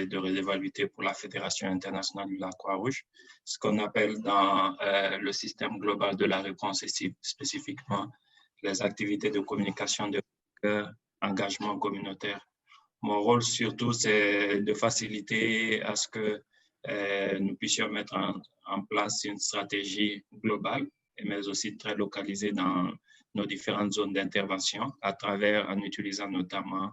de redevabilité pour la Fédération internationale de la Croix-Rouge, ce qu'on appelle dans le système global de la réponse ici, spécifiquement les activités de communication de engagement communautaire. Mon rôle surtout, c'est de faciliter à ce que nous puissions mettre en place une stratégie globale, mais aussi très localisée dans nos différentes zones d'intervention en utilisant notamment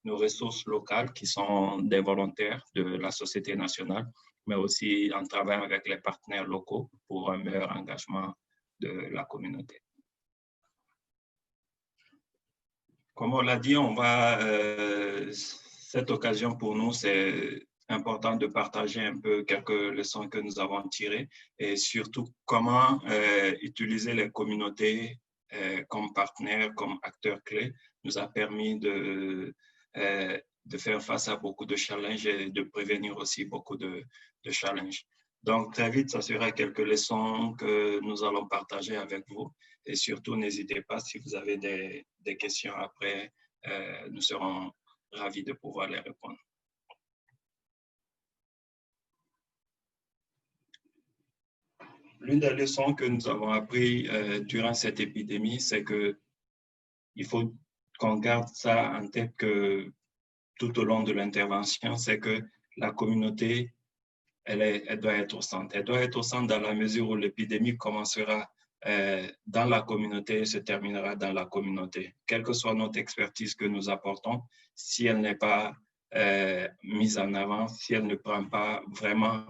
nos ressources locales qui sont des volontaires de la société nationale, mais aussi en travaillant avec les partenaires locaux pour un meilleur engagement de la communauté. Comme on l'a dit, cette occasion pour nous, c'est important de partager un peu quelques leçons que nous avons tirées et surtout comment utiliser les communautés comme partenaires, comme acteurs clés nous a permis de faire face à beaucoup de challenges et de prévenir aussi beaucoup de challenges. Donc, très vite, ça sera quelques leçons que nous allons partager avec vous. Et surtout, n'hésitez pas, si vous avez des questions après, nous serons ravis de pouvoir les répondre. L'une des leçons que nous avons apprises durant cette épidémie, c'est qu'il faut qu'on garde ça en tête que tout au long de l'intervention, c'est que la communauté, elle doit être au centre. Elle doit être au centre dans la mesure où l'épidémie commencera dans la communauté et se terminera dans la communauté. Quelle que soit notre expertise que nous apportons, si elle n'est pas mise en avant, si elle ne prend pas vraiment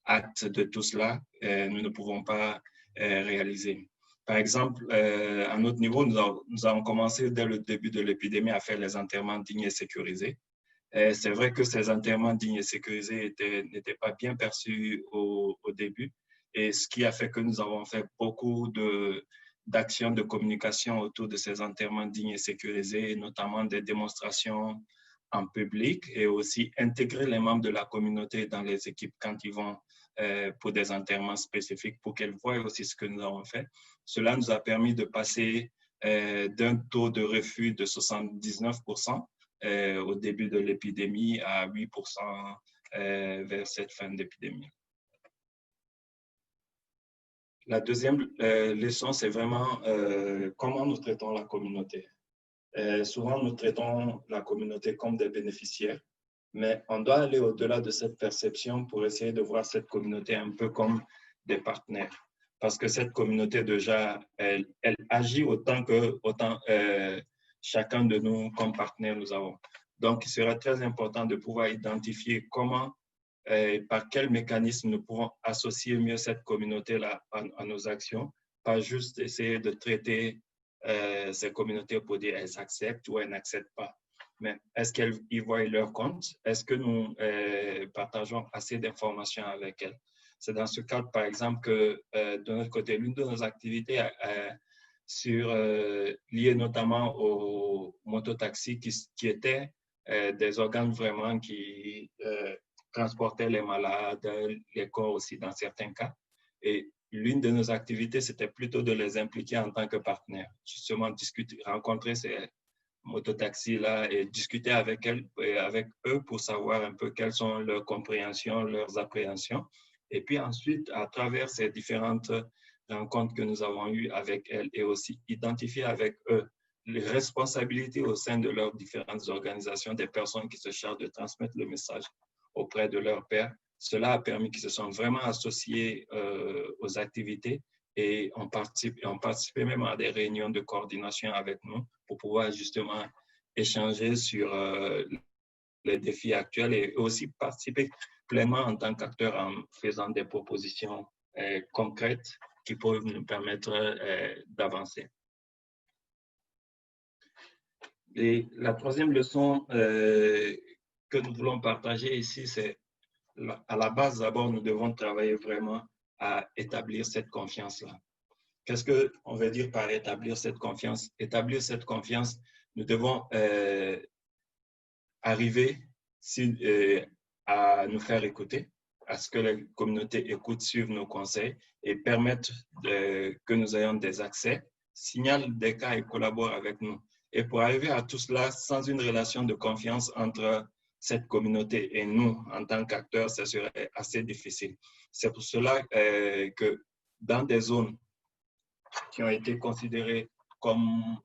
acte de tout cela, nous ne pouvons pas réaliser. Par exemple, à notre niveau, nous avons commencé dès le début de l'épidémie à faire les enterrements dignes et sécurisés. C'est vrai que ces enterrements dignes et sécurisés n'étaient pas bien perçus au début, et ce qui a fait que nous avons fait beaucoup d'actions de communication autour de ces enterrements dignes et sécurisés, notamment des démonstrations en public et aussi intégrer les membres de la communauté dans les équipes quand ils vont pour des enterrements spécifiques pour qu'elles voient aussi ce que nous avons fait. Cela nous a permis de passer d'un taux de refus de 79% au début de l'épidémie à 8% vers cette fin d'épidémie. La deuxième leçon, c'est vraiment comment nous traitons la communauté. Souvent, nous traitons la communauté comme des bénéficiaires, mais on doit aller au-delà de cette perception pour essayer de voir cette communauté un peu comme des partenaires. Parce que cette communauté, déjà, elle agit autant que chacun de nous, comme partenaires, nous avons. Donc, il sera très important de pouvoir identifier comment et par quel mécanisme nous pourrons associer mieux cette communauté-là à nos actions, pas juste essayer de traiter ces communautés pour dire elles acceptent ou elles n'acceptent pas. Mais est-ce qu'elles y voient leur compte? Est-ce que nous partageons assez d'informations avec elles? C'est dans ce cadre, par exemple, que de notre côté, l'une de nos activités liées notamment aux mototaxis qui étaient des organes vraiment qui transportaient les malades, les corps aussi dans certains cas. Et l'une de nos activités, c'était plutôt de les impliquer en tant que partenaires. Justement, rencontrer ces mototaxis-là et discuter avec eux pour savoir un peu quelles sont leurs compréhensions, leurs appréhensions. Et puis ensuite, à travers ces différentes rencontres que nous avons eues avec elles et aussi identifier avec eux les responsabilités au sein de leurs différentes organisations, des personnes qui se chargent de transmettre le message auprès de leurs pairs. Cela a permis qu'ils se sont vraiment associés aux activités et ont participé même à des réunions de coordination avec nous pour pouvoir justement échanger sur les défis actuels et aussi participer pleinement en tant qu'acteurs en faisant des propositions concrètes qui peuvent nous permettre d'avancer. Et la troisième leçon que nous voulons partager ici, c'est à la base, d'abord, nous devons travailler vraiment à établir cette confiance-là. Qu'est-ce qu'on veut dire par établir cette confiance? Établir cette confiance, nous devons arriver à nous faire écouter, à ce que la communauté écoute, suive nos conseils et permettre que nous ayons des accès, signale des cas et collabore avec nous. Et pour arriver à tout cela, sans une relation de confiance entre cette communauté et nous, en tant qu'acteurs, ça serait assez difficile. C'est pour cela que dans des zones qui ont été considérées comme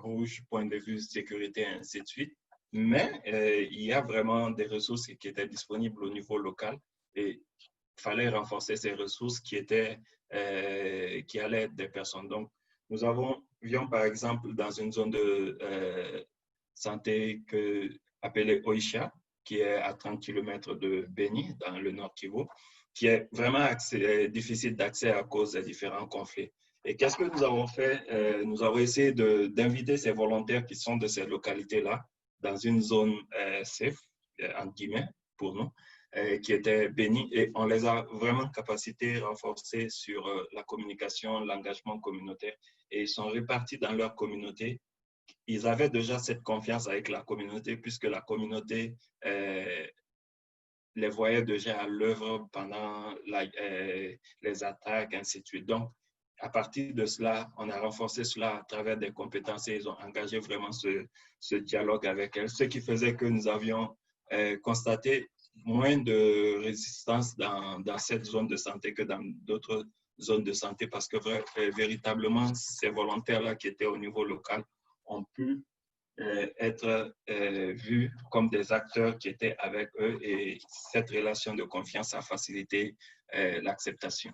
rouges, point de vue sécurité, et ainsi de suite, mais il y a vraiment des ressources qui étaient disponibles au niveau local et il fallait renforcer ces ressources qui allaient être des personnes. Donc, nous vions par exemple dans une zone de santé appelée Oisha, qui est à 30 km de Beni, dans le Nord Kivu, qui est vraiment difficile d'accès à cause des différents conflits. Et qu'est-ce que nous avons fait? Nous avons essayé d'inviter ces volontaires qui sont de ces localités-là dans une zone safe, entre guillemets, pour nous, qui était Béni, et on les a vraiment capacités renforcées sur la communication, l'engagement communautaire, et ils sont répartis dans leur communauté. Ils avaient déjà cette confiance avec la communauté, puisque la communauté les voyait déjà à l'œuvre pendant les attaques, ainsi de suite. Donc, à partir de cela, on a renforcé cela à travers des compétences et ils ont engagé vraiment ce dialogue avec elles, ce qui faisait que nous avions constaté moins de résistance dans cette zone de santé que dans d'autres zones de santé parce que véritablement, ces volontaires-là qui étaient au niveau local ont pu être vus comme des acteurs qui étaient avec eux et cette relation de confiance a facilité l'acceptation.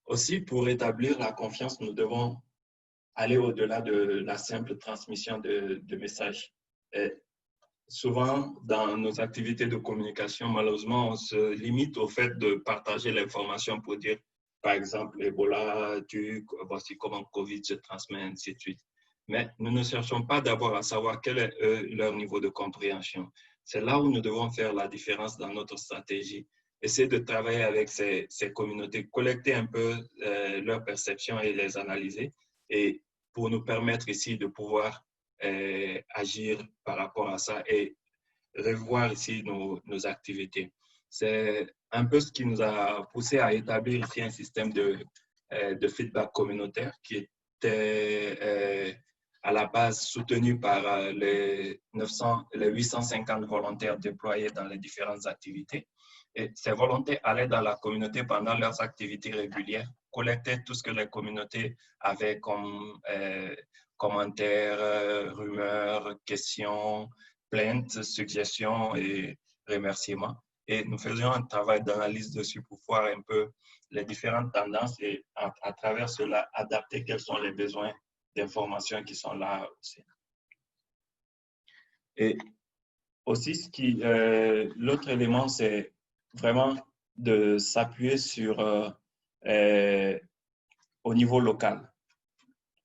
Aussi, pour rétablir la confiance, nous devons aller au-delà de la simple transmission de messages. Et souvent, dans nos activités de communication, malheureusement, on se limite au fait de partager l'information pour dire, par exemple, Ebola, voici comment Covid se transmet, ainsi de suite. Mais nous ne cherchons pas d'abord à savoir quel est leur niveau de compréhension. C'est là où nous devons faire la différence dans notre stratégie. Essayer de travailler avec ces communautés, collecter un peu leurs perceptions et les analyser, et pour nous permettre ici de pouvoir agir par rapport à ça et revoir ici nos activités. C'est un peu ce qui nous a poussé à établir ici un système de feedback communautaire qui était à la base soutenu par les 850 volontaires déployés dans les différentes activités. Et ces volontaires allaient dans la communauté pendant leurs activités régulières, collectaient tout ce que les communautés avaient comme commentaires, rumeurs, questions, plaintes, suggestions et remerciements. Et nous faisions un travail d'analyse dessus pour voir un peu les différentes tendances et à travers cela, adapter quels sont les besoins d'informations qui sont là aussi. Et aussi, l'autre élément, c'est vraiment de s'appuyer sur au niveau local.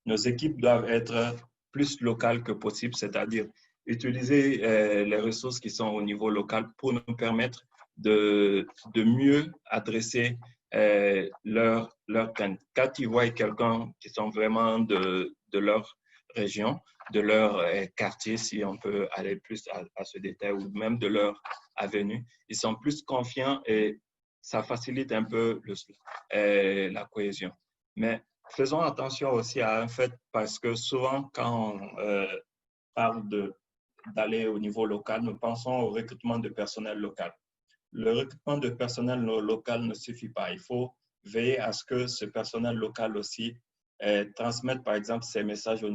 Nos équipes doivent être plus locales que possible, c'est-à-dire utiliser les ressources qui sont au niveau local pour nous permettre de mieux adresser leur crainte. Quand ils voient quelqu'un qui sont vraiment de leur région, de leur quartier, si on peut aller plus à ce détail, ou même de leur avenue, ils sont plus confiants et ça facilite un peu la cohésion. Mais faisons attention aussi à un fait parce que souvent, quand on parle d'aller au niveau local, nous pensons au recrutement de personnel local. Le recrutement de personnel local ne suffit pas. Il faut veiller à ce que ce personnel local aussi transmette, par exemple, ces messages au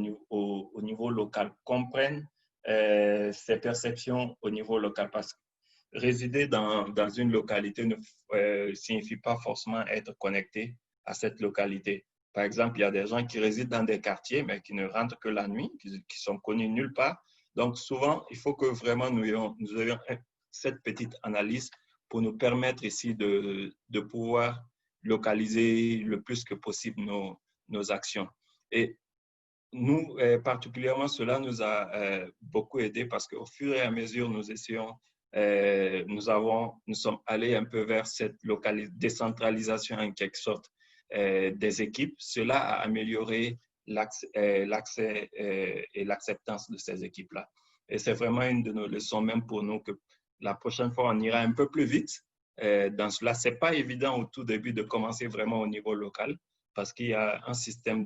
niveau local, comprenne ses perceptions au niveau local. Parce que résider dans une localité ne signifie pas forcément être connecté à cette localité. Par exemple, il y a des gens qui résident dans des quartiers, mais qui ne rentrent que la nuit, qui sont connus nulle part. Donc, souvent, il faut que vraiment nous ayons cette petite analyse pour nous permettre ici de pouvoir localiser le plus que possible nos actions. Et nous, particulièrement, cela nous a beaucoup aidé parce qu'au fur et à mesure, nous essayons, nous sommes allés un peu vers cette décentralisation en quelque sorte des équipes. Cela a amélioré l'accès et l'acceptance de ces équipes-là. Et c'est vraiment une de nos leçons, même pour nous, que la prochaine fois, on ira un peu plus vite dans cela. Ce n'est pas évident au tout début de commencer vraiment au niveau local parce qu'il y a un système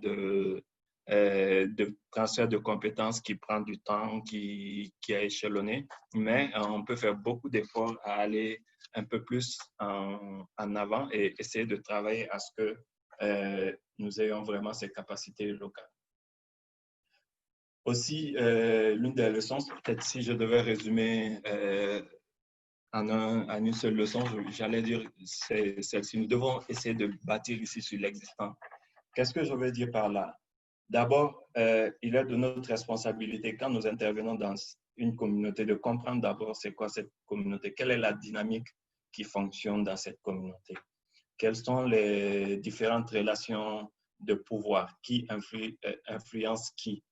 de transfert de compétences qui prend du temps, qui est échelonné, mais on peut faire beaucoup d'efforts à aller un peu plus en avant et essayer de travailler à ce que nous ayons vraiment ces capacités locales. Aussi, l'une des leçons, peut-être si je devais résumer en une seule leçon, j'allais dire c'est celle-ci. Nous devons essayer de bâtir ici sur l'existant. Qu'est-ce que je veux dire par là? D'abord, il est de notre responsabilité quand nous intervenons dans une communauté de comprendre d'abord c'est quoi cette communauté, quelle est la dynamique qui fonctionne dans cette communauté, quelles sont les différentes relations de pouvoir, qui influence qui.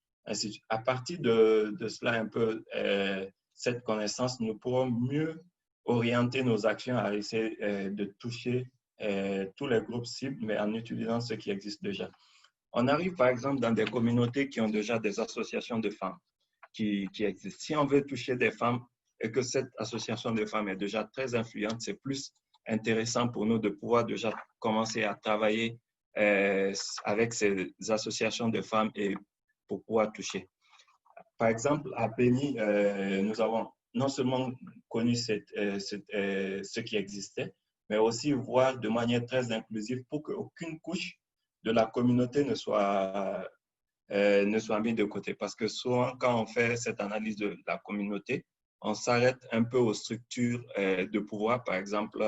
À partir de cela, un peu, cette connaissance, nous pourrons mieux orienter nos actions à essayer de toucher tous les groupes cibles, mais en utilisant ce qui existe déjà. On arrive par exemple dans des communautés qui ont déjà des associations de femmes qui existent. Si on veut toucher des femmes et que cette association de femmes est déjà très influente, c'est plus intéressant pour nous de pouvoir déjà commencer à travailler avec ces associations de femmes et pour pouvoir toucher. Par exemple, à Béni, nous avons non seulement connu ce qui existait, mais aussi voir de manière très inclusive pour qu'aucune couche de la communauté ne soit mise de côté. Parce que souvent, quand on fait cette analyse de la communauté, on s'arrête un peu aux structures de pouvoir, par exemple,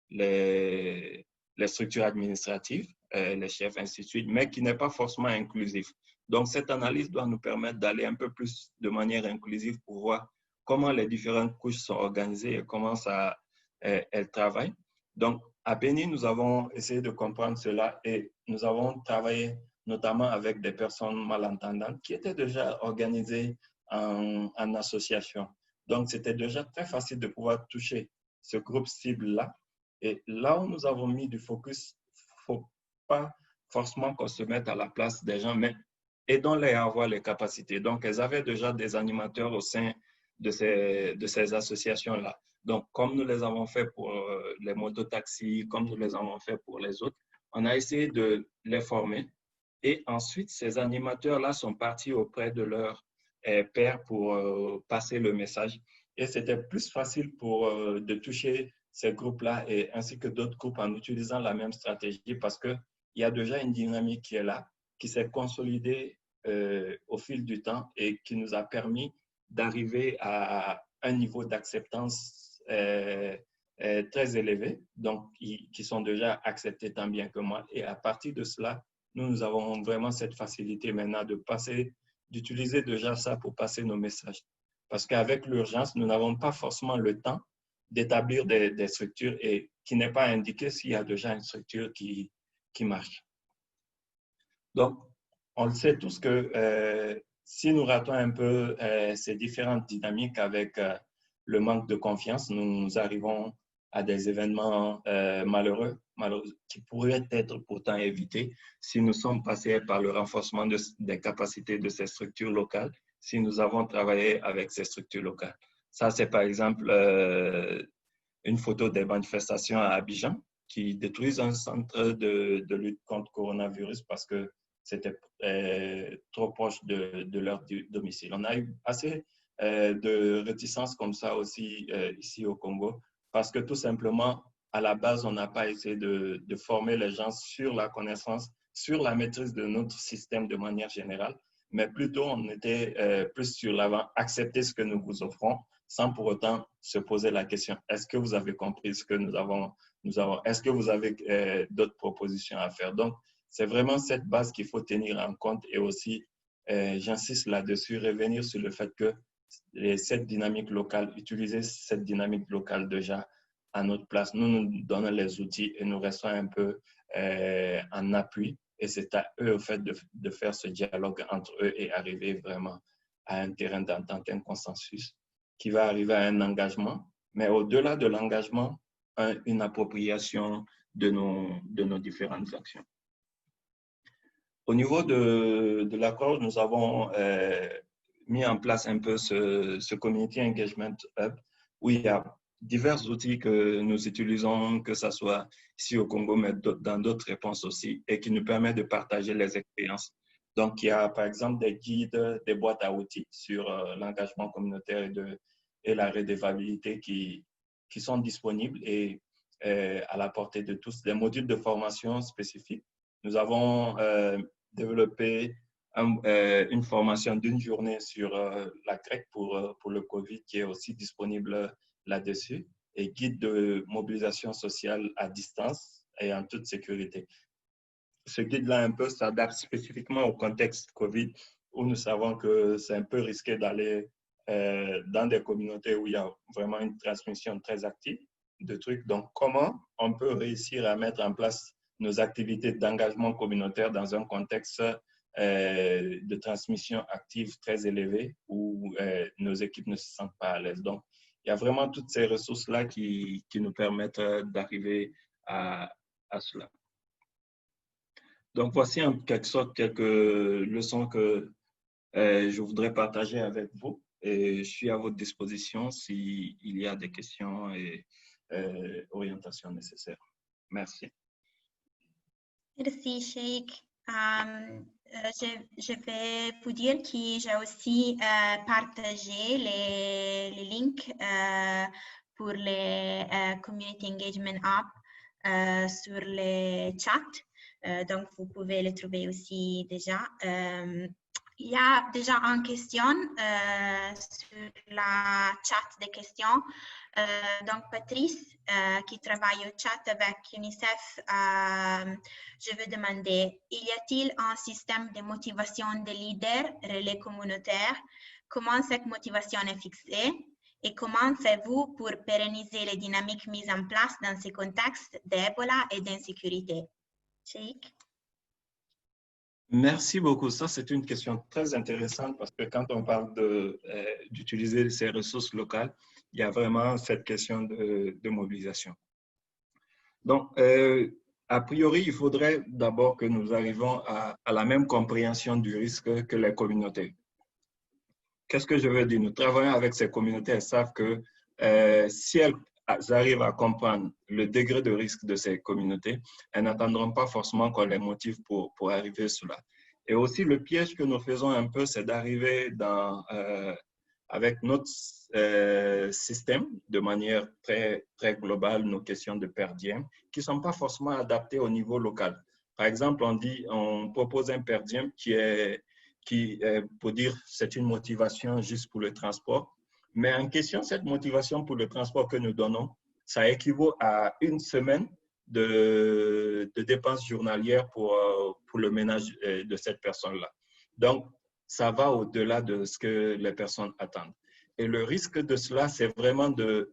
les structures administratives, les chefs, ainsi de suite, mais qui n'est pas forcément inclusif. Donc, cette analyse doit nous permettre d'aller un peu plus de manière inclusive pour voir comment les différentes couches sont organisées et comment elles travaillent. Donc, à Béni, nous avons essayé de comprendre cela et nous avons travaillé notamment avec des personnes malentendantes qui étaient déjà organisées en association. Donc, c'était déjà très facile de pouvoir toucher ce groupe cible-là. Et là où nous avons mis du focus, il ne faut pas forcément qu'on se mette à la place des gens, mais aidons-les à avoir les capacités. Donc, elles avaient déjà des animateurs au sein de ces associations-là. Donc, comme nous les avons fait pour les mototaxis, comme nous les avons fait pour les autres, on a essayé de les former. Et ensuite, ces animateurs-là sont partis auprès de leurs pairs pour passer le message. Et c'était plus facile de toucher ces groupes-là et ainsi que d'autres groupes en utilisant la même stratégie parce qu'il y a déjà une dynamique qui est là, qui s'est consolidée au fil du temps et qui nous a permis d'arriver à un niveau d'acceptance très élevé, donc qui sont déjà acceptés tant bien que mal. Et à partir de cela, nous avons vraiment cette facilité maintenant d'utiliser déjà ça pour passer nos messages. Parce qu'avec l'urgence, nous n'avons pas forcément le temps d'établir des structures et qui n'est pas indiqué s'il y a déjà une structure qui marche. Donc, on le sait tous que si nous ratons un peu ces différentes dynamiques avec le manque de confiance, nous arrivons à des événements malheureux qui pourraient être pourtant évités si nous sommes passés par le renforcement des capacités de ces structures locales, si nous avons travaillé avec ces structures locales. Ça, c'est par exemple une photo des manifestations à Abidjan qui détruisent un centre de lutte contre le coronavirus parce que c'était trop proche de leur domicile. On a eu assez de réticences comme ça aussi ici au Congo parce que tout simplement, à la base, on n'a pas essayé de former les gens sur la connaissance, sur la maîtrise de notre système de manière générale, mais plutôt on était plus sur l'avant, accepter ce que nous vous offrons sans pour autant se poser la question, est-ce que vous avez compris ce que nous avons est-ce que vous avez d'autres propositions à faire? Donc, c'est vraiment cette base qu'il faut tenir en compte et aussi, j'insiste là-dessus, revenir sur le fait que cette dynamique locale, utiliser cette dynamique locale déjà à notre place, nous donnons les outils et nous restons un peu en appui et c'est à eux au fait de faire ce dialogue entre eux et arriver vraiment à un terrain d'entente, un consensus qui va arriver à un engagement, mais au-delà de l'engagement, une appropriation de nos différentes actions. Au niveau de l'accord, nous avons mis en place un peu ce Community Engagement Hub où il y a divers outils que nous utilisons, que ce soit ici au Congo, mais dans d'autres réponses aussi, et qui nous permettent de partager les expériences. Donc, il y a par exemple des guides, des boîtes à outils sur l'engagement communautaire et la redevabilité qui sont disponibles et à la portée de tous. Des modules de formation spécifiques. Nous avons développé une formation d'une journée sur la grecque pour le COVID qui est aussi disponible là-dessus et guide de mobilisation sociale à distance et en toute sécurité. Ce guide-là, un peu, s'adapte spécifiquement au contexte COVID où nous savons que c'est un peu risqué d'aller dans des communautés où il y a vraiment une transmission très active de trucs. Donc, comment on peut réussir à mettre en place nos activités d'engagement communautaire dans un contexte de transmission active très élevé où nos équipes ne se sentent pas à l'aise. Donc, il y a vraiment toutes ces ressources-là qui nous permettent d'arriver à cela. Donc, voici en quelque sorte quelques leçons que je voudrais partager avec vous et je suis à votre disposition s'il y a des questions et orientations nécessaires. Merci. Merci, Cheikh. Je vais vous dire que j'ai aussi partagé les links pour les Community Engagement App sur les chats. Donc, vous pouvez les trouver aussi déjà. Il y a déjà une question sur la chat des questions. Donc, Patrice, qui travaille au chat avec UNICEF, je veux demander, y a-t-il un système de motivation des leaders relais communautaires? Comment cette motivation est fixée? Et comment faites-vous pour pérenniser les dynamiques mises en place dans ces contextes d'Ebola et d'insécurité? Cheikh? Merci beaucoup. Ça, c'est une question très intéressante parce que quand on parle d'utiliser ces ressources locales, il y a vraiment cette question de mobilisation. Donc, a priori, il faudrait d'abord que nous arrivions à la même compréhension du risque que les communautés. Qu'est-ce que je veux dire? Nous travaillons avec ces communautés, elles savent que si elles arrivent à comprendre le degré de risque de ces communautés, elles n'attendront pas forcément qu'on les motive pour arriver à cela. Et aussi, le piège que nous faisons un peu, c'est d'arriver avec notre système de manière très, très globale, nos questions de per diem, qui ne sont pas forcément adaptées au niveau local. Par exemple, on propose un per diem qui pour dire c'est une motivation juste pour le transport. Mais en question, cette motivation pour le transport que nous donnons, ça équivaut à une semaine de dépenses journalières pour le ménage de cette personne-là. Donc, ça va au-delà de ce que les personnes attendent. Et le risque de cela, c'est vraiment de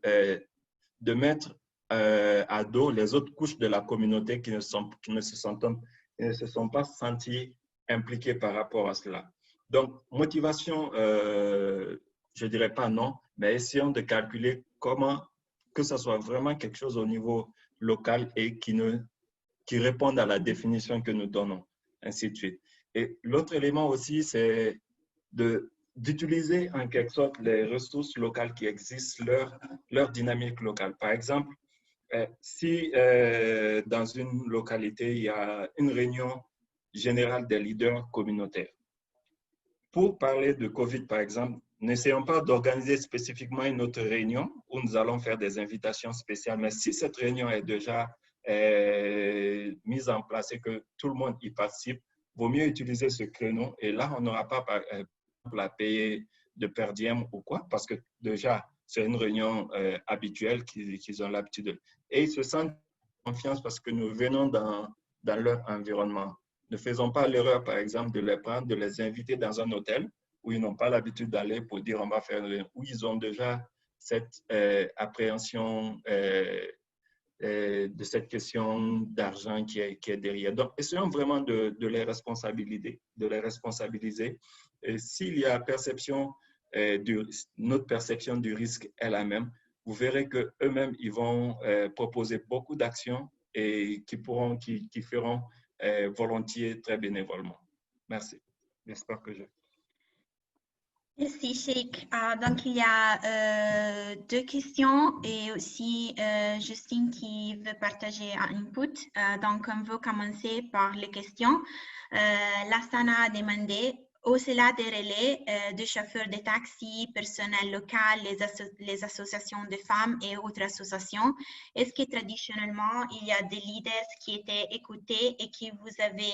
mettre à dos les autres couches de la communauté qui ne se sont pas senties impliquées par rapport à cela. Donc, motivation, je ne dirais pas non, mais essayons de calculer comment que ce soit vraiment quelque chose au niveau local et qui réponde à la définition que nous donnons, ainsi de suite. Et l'autre élément aussi, c'est d'utiliser en quelque sorte les ressources locales qui existent, leur dynamique locale. Par exemple, si dans une localité, il y a une réunion générale des leaders communautaires, pour parler de COVID, par exemple, n'essayons pas d'organiser spécifiquement une autre réunion où nous allons faire des invitations spéciales. Mais si cette réunion est déjà mise en place et que tout le monde y participe, il vaut mieux utiliser ce créneau. Et là, on n'aura pas, par exemple, à payer de per diem ou quoi, parce que déjà, c'est une réunion habituelle qu'ils ont l'habitude de. Et ils se sentent confiance parce que nous venons dans leur environnement. Ne faisons pas l'erreur, par exemple, de les prendre, de les inviter dans un hôtel où ils n'ont pas l'habitude d'aller pour dire on va faire, où ils ont déjà cette appréhension de cette question d'argent qui est derrière. Donc, essayons vraiment de les responsabiliser. S'il y a perception, notre perception du risque est la même, vous verrez qu'eux-mêmes, ils vont proposer beaucoup d'actions et qui feront volontiers très bénévolement. Merci. J'espère que Merci, Sheikh. Donc, il y a deux questions et aussi Justine qui veut partager un input. Donc, on veut commencer par les questions. Lassana a demandé, au-delà des relais de chauffeurs de taxi, personnel local, les associations de femmes et autres associations, est-ce que traditionnellement, il y a des leaders qui étaient écoutés et qui vous avez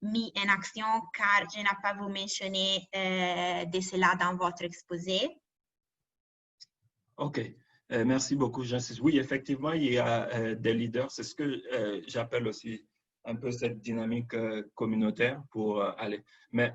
mis en action, car je n'ai pas vous mentionné de cela dans votre exposé? OK. Merci beaucoup, j'insiste. Oui, effectivement, il y a des leaders. C'est ce que j'appelle aussi un peu cette dynamique communautaire pour aller. Mais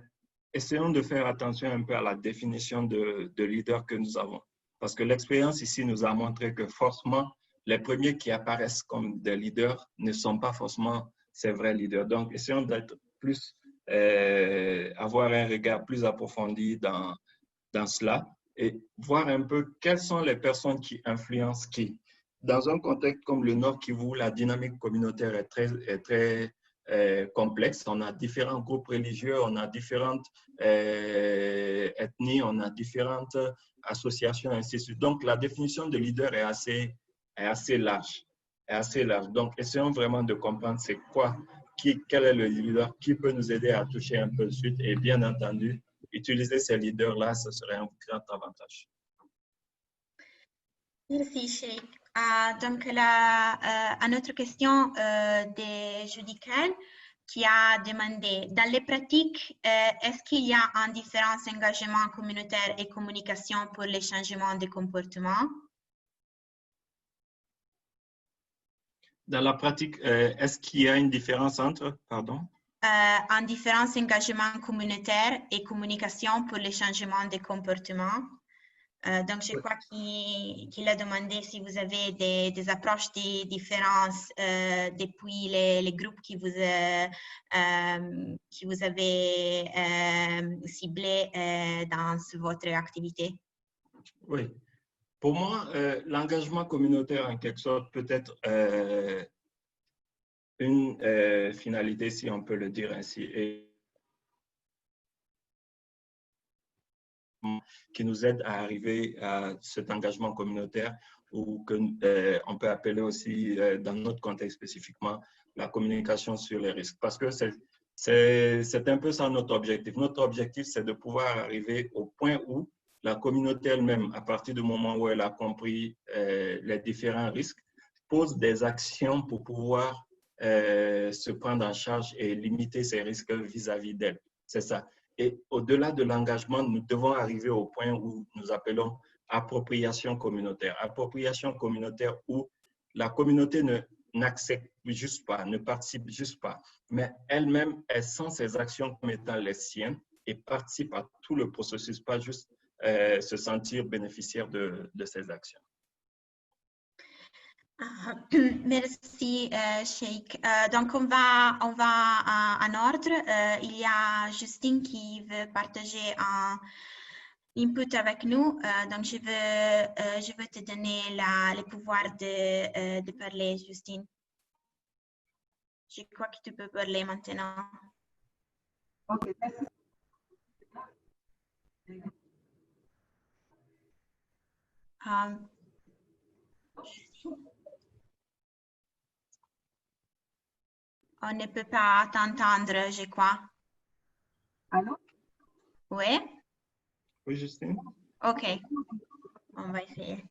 essayons de faire attention un peu à la définition de leader que nous avons. Parce que l'expérience ici nous a montré que forcément, les premiers qui apparaissent comme des leaders ne sont pas forcément ces vrais leaders. Donc, essayons d'être plus, avoir un regard plus approfondi dans cela et voir un peu quelles sont les personnes qui influencent qui. Dans un contexte comme le Nord Kivu, la dynamique communautaire est très complexe. On a différents groupes religieux, on a différentes ethnies, on a différentes associations, ainsi de suite. Donc, la définition de leader est assez large. Est assez large. Donc, essayons vraiment de comprendre c'est quoi, quel est le leader, qui peut nous aider à toucher un peu de suite. Et bien entendu, utiliser ces leaders-là, ce serait un grand avantage. Merci, Sheikh. Donc, une autre question de Judicaine qui a demandé, dans les pratiques, est-ce qu'il y a une différence engagement communautaire et communication pour les changements de comportement? Dans la pratique, est-ce qu'il y a une différence entre, pardon? Une différence engagement communautaire et communication pour les changements de comportement. Donc, je crois qu'il a demandé si vous avez des approches différentes depuis les groupes qui vous avez ciblés dans votre activité. Oui. Pour moi, l'engagement communautaire, en quelque sorte, peut être une finalité, si on peut le dire ainsi, et qui nous aide à arriver à cet engagement communautaire ou qu'on peut appeler aussi, dans notre contexte spécifiquement, la communication sur les risques. Parce que c'est un peu ça notre objectif. Notre objectif, c'est de pouvoir arriver au point où la communauté elle-même, à partir du moment où elle a compris les différents risques, pose des actions pour pouvoir se prendre en charge et limiter ces risques vis-à-vis d'elle. C'est ça. Et au-delà de l'engagement, nous devons arriver au point où nous appelons appropriation communautaire. Appropriation communautaire où la communauté n'accepte juste pas, ne participe juste pas, mais elle-même, elle sent ses actions comme étant les siennes et participe à tout le processus, pas juste se sentir bénéficiaire de ses actions. Merci, Sheikh. Donc, on va en ordre. Il y a Justine qui veut partager un input avec nous. Donc, je veux te donner le pouvoir de parler, Justine. Je crois que tu peux parler maintenant. Ok, merci. On ne peut pas t'entendre, je crois. Allô? Oui? Oui, Justine? Ok, on va essayer.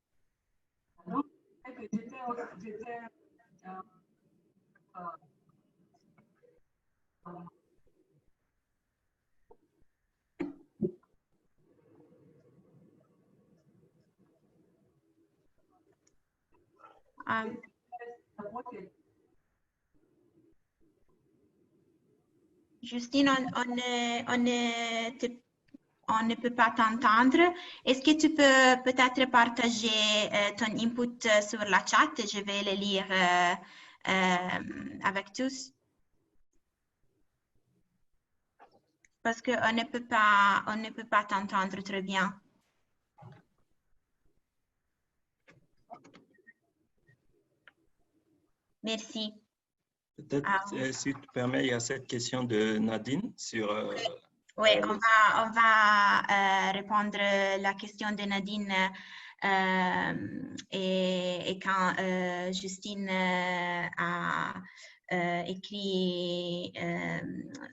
Allô? Justine, on ne peut pas t'entendre. Est-ce que tu peux peut-être partager ton input sur la chat? Je vais le lire avec tous. Parce qu'on ne peut pas t'entendre très bien. Merci. Peut-être, si tu permets, il y a cette question de Nadine sur Oui, on va répondre à la question de Nadine et quand Justine a écrit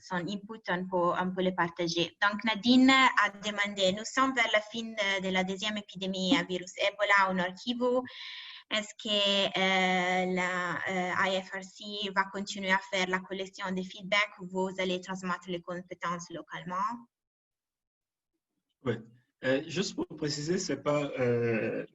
son input, on peut le partager. Donc, Nadine a demandé, nous sommes vers la fin de la deuxième épidémie à virus Ebola au Nord Kivu. Est-ce que la IFRC va continuer à faire la collection de feedback ou vous allez transmettre les compétences localement? Oui. Juste pour préciser, ce n'est pas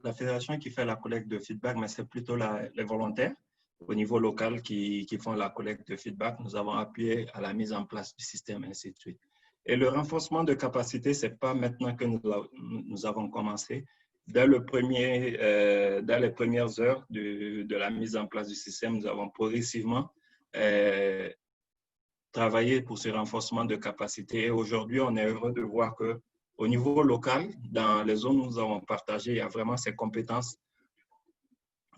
la fédération qui fait la collecte de feedback, mais c'est plutôt les volontaires au niveau local qui font la collecte de feedback. Nous avons appuyé à la mise en place du système, ainsi de suite. Et le renforcement de capacité, ce n'est pas maintenant que nous avons commencé. Dès les premières heures de la mise en place du système, nous avons progressivement travaillé pour ce renforcement de capacité. Et aujourd'hui, on est heureux de voir qu'au niveau local, dans les zones où nous avons partagé, il y a vraiment ces compétences,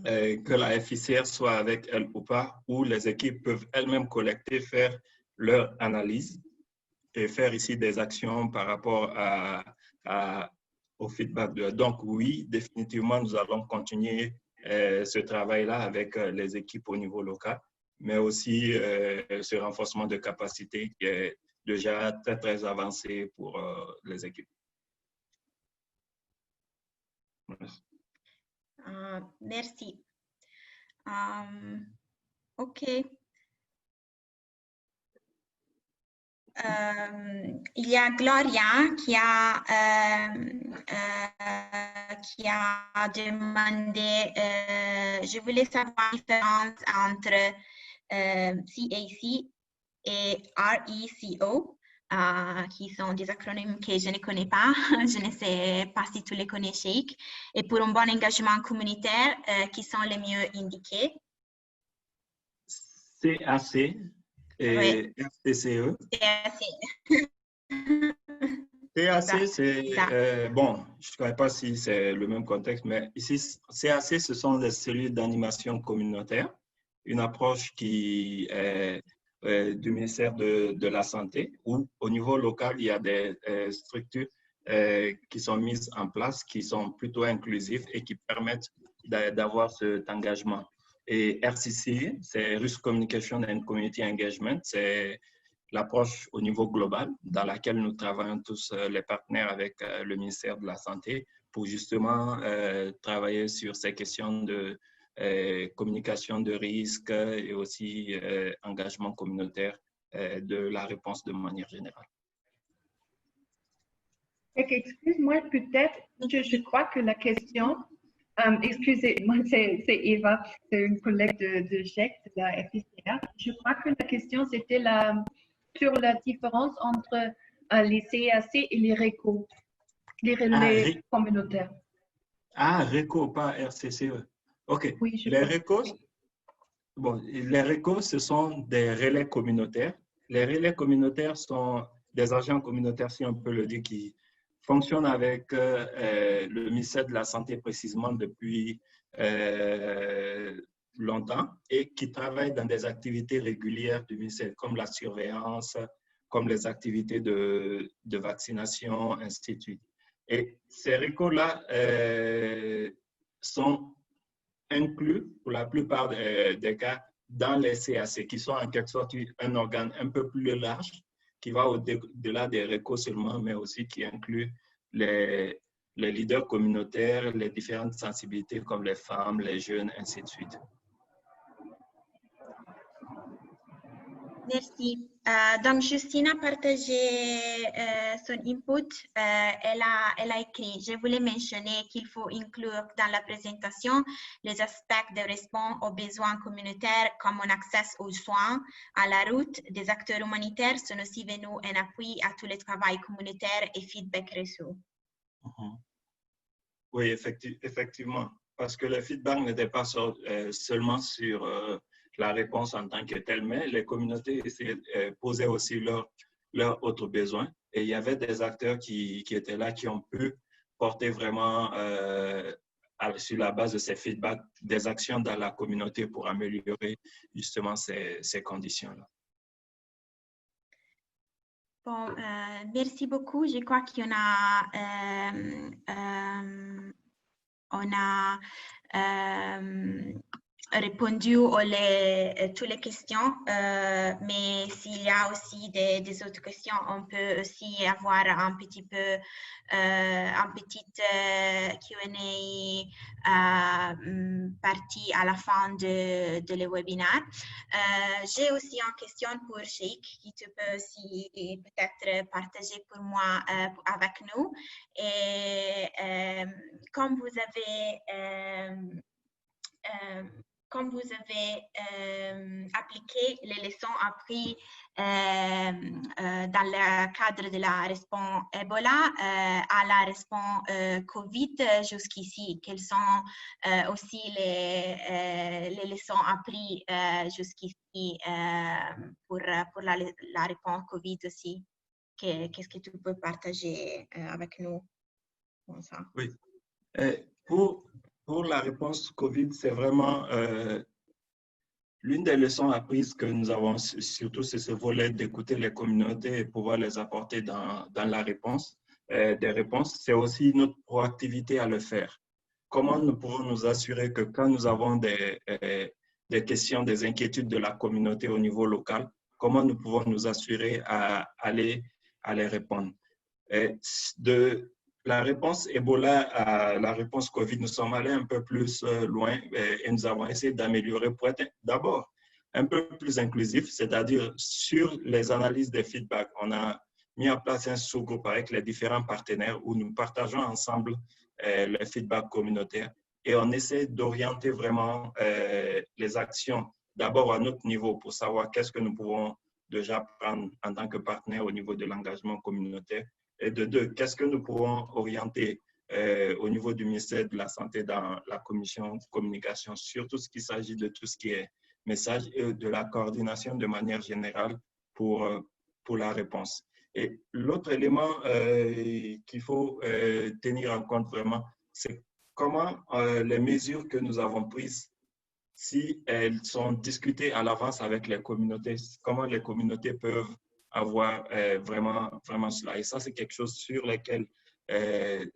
que la FICR soit avec elle ou pas, où les équipes peuvent elles-mêmes collecter, faire leur analyse et faire ici des actions par rapport au feedback. Donc oui, définitivement, nous allons continuer ce travail-là avec les équipes au niveau local, mais aussi ce renforcement de capacité qui est déjà très, très avancé pour les équipes. Merci. Merci. OK. Il y a Gloria qui a demandé, je voulais savoir la différence entre CAC et RECO, qui sont des acronymes que je ne connais pas. Je ne sais pas si tu les connais, Sheikh. Et pour un bon engagement communautaire, qui sont les mieux indiqués? CAC et RCCE. CAC, c'est, bon, je ne connais pas si c'est le même contexte, mais ici, CAC, ce sont les cellules d'animation communautaire, une approche qui est du ministère de la Santé, où au niveau local, il y a des structures qui sont mises en place, qui sont plutôt inclusives et qui permettent d'avoir cet engagement. Et RCC, c'est Risk Communication and Community Engagement, c'est l'approche au niveau global dans laquelle nous travaillons tous les partenaires avec le ministère de la Santé pour justement travailler sur ces questions de communication de risque et aussi engagement communautaire de la réponse de manière générale. Excuse-moi, peut-être, je crois que la question, excusez-moi, c'est Eva, c'est une collègue de GEC, de la FICR. Je crois que la question, c'était sur la différence entre les CAC et les RECO, les relais communautaires. Ah, RECO, pas RCCE. OK. Oui, les RECO, bon, les RECO, ce sont des relais communautaires. Les relais communautaires sont des agents communautaires, si on peut le dire, qui fonctionnent avec le ministère de la Santé précisément depuis longtemps et qui travaillent dans des activités régulières du ministère, comme la surveillance, comme les activités de vaccination, ainsi de suite. Et ces RECO-là sont inclus, pour la plupart des cas, dans les CAC, qui sont en quelque sorte un organe un peu plus large, qui va au-delà des RECO seulement, mais aussi qui inclut les leaders communautaires, les différentes sensibilités comme les femmes, les jeunes, ainsi de suite. Merci. Donc, Justine a partagé son input. Elle a écrit, je voulais mentionner qu'il faut inclure dans la présentation les aspects de réponse aux besoins communautaires comme un accès aux soins, à la route. Des acteurs humanitaires sont aussi venus en appui à tout le travail communautaire et feedback reçu. Oui, effectivement, parce que le feedback n'était pas seulement sur la réponse en tant que telle, mais les communautés posaient aussi leurs autres besoins. Et il y avait des acteurs qui étaient là, qui ont pu porter vraiment, sur la base de ces feedbacks, des actions dans la communauté pour améliorer justement ces conditions-là. Bon, merci beaucoup. Je crois qu'on a répondu à toutes les questions, mais s'il y a aussi des autres questions, on peut aussi avoir un petit peu, un petit Q&A partie à la fin de le webinaire. J'ai aussi une question pour Sheikh qui tu peux aussi peut-être partager pour moi avec nous. Et comme vous avez appliqué les leçons apprises dans le cadre de la réponse Ebola à la réponse Covid jusqu'ici, quelles sont aussi les leçons apprises jusqu'ici pour la réponse Covid aussi? Qu'est-ce que tu peux partager avec nous? Comme ça. Oui. Pour la réponse COVID, c'est vraiment l'une des leçons apprises que nous avons, surtout c'est ce volet d'écouter les communautés et pouvoir les apporter dans la réponse, des réponses, c'est aussi notre proactivité à le faire. Comment nous pouvons nous assurer que quand nous avons des questions, des inquiétudes de la communauté au niveau local, comment nous pouvons nous assurer à aller à les répondre. De la réponse Ebola à la réponse COVID, nous sommes allés un peu plus loin et nous avons essayé d'améliorer pour être d'abord un peu plus inclusif, c'est-à-dire sur les analyses des feedbacks. On a mis en place un sous-groupe avec les différents partenaires où nous partageons ensemble les feedbacks communautaires et on essaie d'orienter vraiment les actions d'abord à notre niveau pour savoir qu'est-ce que nous pouvons déjà prendre en tant que partenaire au niveau de l'engagement communautaire. Et de deux, qu'est-ce que nous pouvons orienter au niveau du ministère de la Santé dans la commission de communication, surtout ce qui s'agit de tout ce qui est message et de la coordination de manière générale pour la réponse. Et l'autre élément qu'il faut tenir en compte vraiment, c'est comment les mesures que nous avons prises, si elles sont discutées à l'avance avec les communautés, comment les communautés peuvent avoir vraiment cela. Et ça, c'est quelque chose sur lequel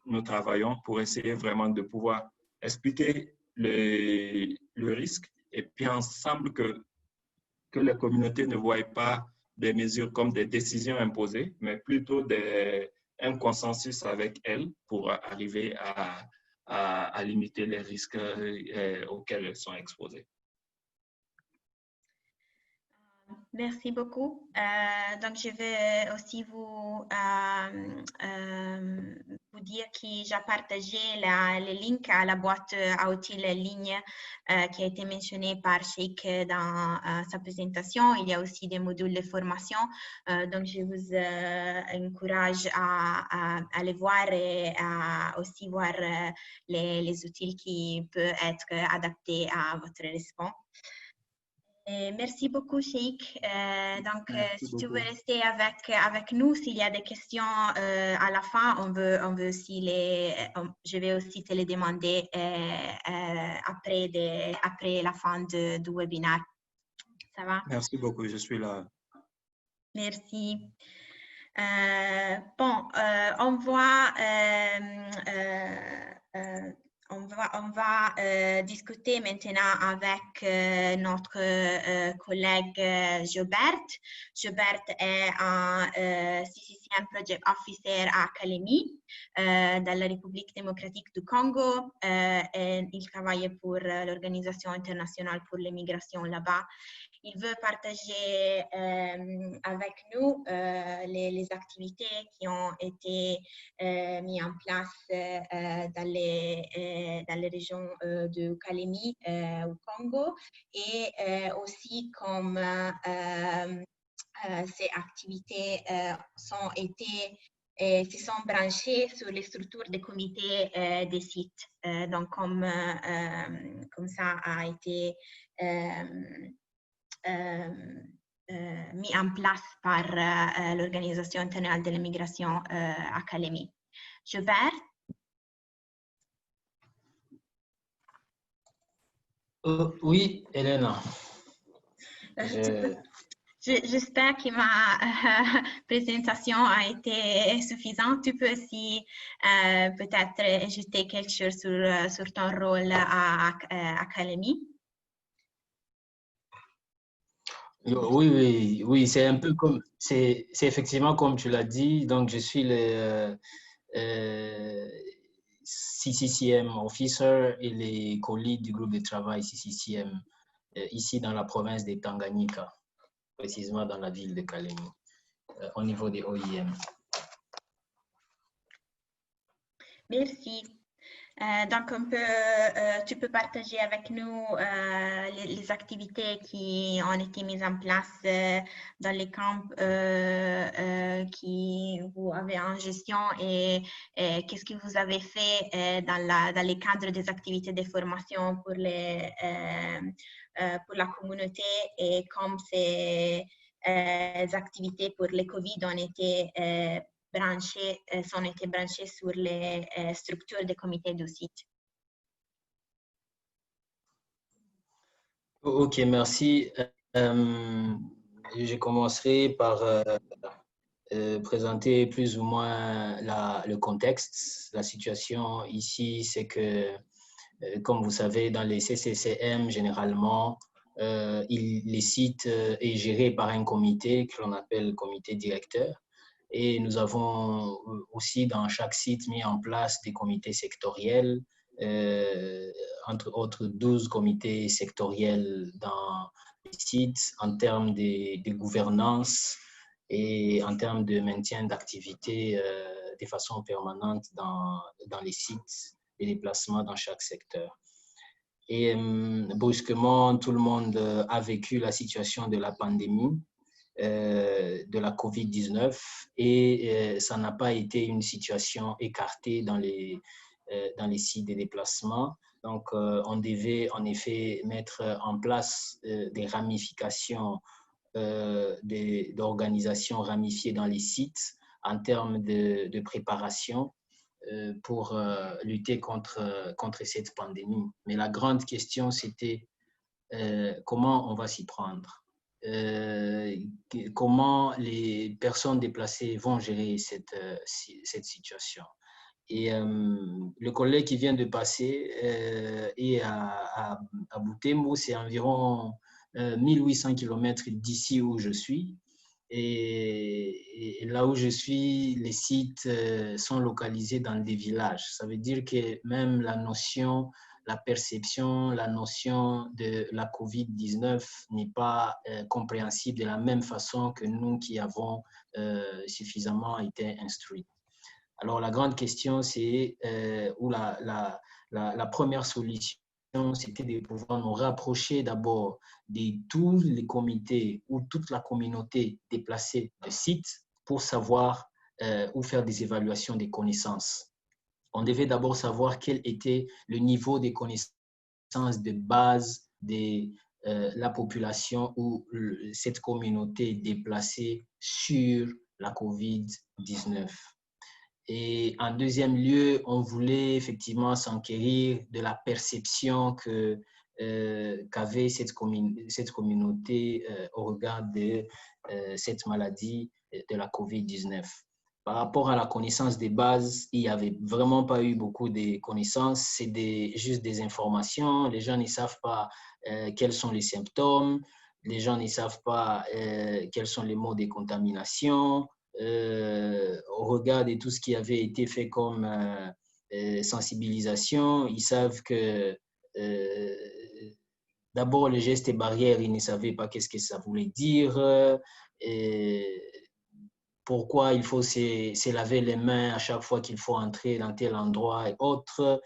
nous travaillons pour essayer vraiment de pouvoir expliquer le risque et puis ensemble que les communautés ne voient pas des mesures comme des décisions imposées, mais plutôt un consensus avec elles pour arriver à limiter les risques auxquels elles sont exposées. Merci beaucoup. Donc, je vais aussi vous dire que j'ai partagé le link à la boîte à outils en ligne qui a été mentionnée par Sheikh dans sa présentation. Il y a aussi des modules de formation. Donc, je vous encourage à aller voir et à aussi voir les outils qui peuvent être adaptés à votre réponse. Merci beaucoup, Sheikh. Donc, si tu veux rester avec nous, s'il y a des questions à la fin, on veut aussi je vais aussi te les demander après la fin du webinaire. Ça va? Merci beaucoup, je suis là. Merci. Bon, on va discuter maintenant avec notre collègue Gilbert. Gilbert est un CCCM Project Officer à Kalemi, dans la République démocratique du Congo. Et il travaille pour l'Organisation internationale pour les migrations là-bas. Il veut partager avec nous les activités qui ont été mises en place dans les régions de Kalemi au Congo et aussi comme ces activités se sont branchées sur les structures des comités des sites. Donc, comme ça a été mis en place par l'Organisation internationale de l'immigration à Kalemi. Gilbert? Oui, Elena. J'espère que ma présentation a été suffisante. Tu peux aussi peut-être ajouter quelque chose sur ton rôle à Académie. Oui, c'est un peu comme, c'est effectivement comme tu l'as dit. Donc, je suis le CCCM officer et les co-leads du groupe de travail CCCM ici dans la province de Tanganyika, précisément dans la ville de Kalemi, au niveau des OIM. Merci. Donc, tu peux partager avec nous les activités qui ont été mises en place dans les camps qui vous avez en gestion et qu'est-ce que vous avez fait dans les cadres des activités de formation pour la communauté et comme ces activités pour les COVID ont été sont été branchés sur les structures des comités du site. Ok, merci. Je commencerai par présenter plus ou moins le contexte. La situation ici, c'est que, comme vous savez, dans les CCCM, généralement, les sites est géré par un comité que l'on appelle le comité directeur. Et nous avons aussi dans chaque site mis en place des comités sectoriels, entre autres 12 comités sectoriels dans les sites en termes de gouvernance et en termes de maintien d'activité de façon permanente dans les sites et les placements dans chaque secteur. Et brusquement, tout le monde a vécu la situation de la pandémie, de la COVID-19 et ça n'a pas été une situation écartée dans les sites de déplacement. Donc, on devait en effet mettre en place des ramifications d'organisations ramifiées dans les sites en termes de préparation pour lutter contre cette pandémie. Mais la grande question, c'était comment on va s'y prendre? Comment les personnes déplacées vont gérer cette situation. Et le collègue qui vient de passer est à Butembo, c'est environ 1800 km d'ici où je suis. Et là où je suis, les sites sont localisés dans des villages. Ça veut dire que même la perception, la notion de la COVID-19 n'est pas compréhensible de la même façon que nous qui avons suffisamment été instruits. Alors, la grande question, c'est, ou la première solution, c'était de pouvoir nous rapprocher d'abord de tous les comités ou toute la communauté déplacée de sites pour savoir ou faire des évaluations des connaissances. On devait d'abord savoir quel était le niveau des connaissances de base de la population ou cette communauté déplacée sur la COVID-19. Et en deuxième lieu, on voulait effectivement s'enquérir de la perception qu'avait cette communauté au regard de cette maladie de la COVID-19. Par rapport à la connaissance des bases, il n'y avait vraiment pas eu beaucoup de connaissances, c'est juste des informations. Les gens ne savent pas quels sont les symptômes, les gens ne savent pas quels sont les modes de contamination. Au regard de tout ce qui avait été fait comme sensibilisation, ils savent que d'abord les gestes et barrières, ils ne savaient pas qu'est-ce que ça voulait dire, pourquoi il faut se laver les mains à chaque fois qu'il faut entrer dans tel endroit et autres,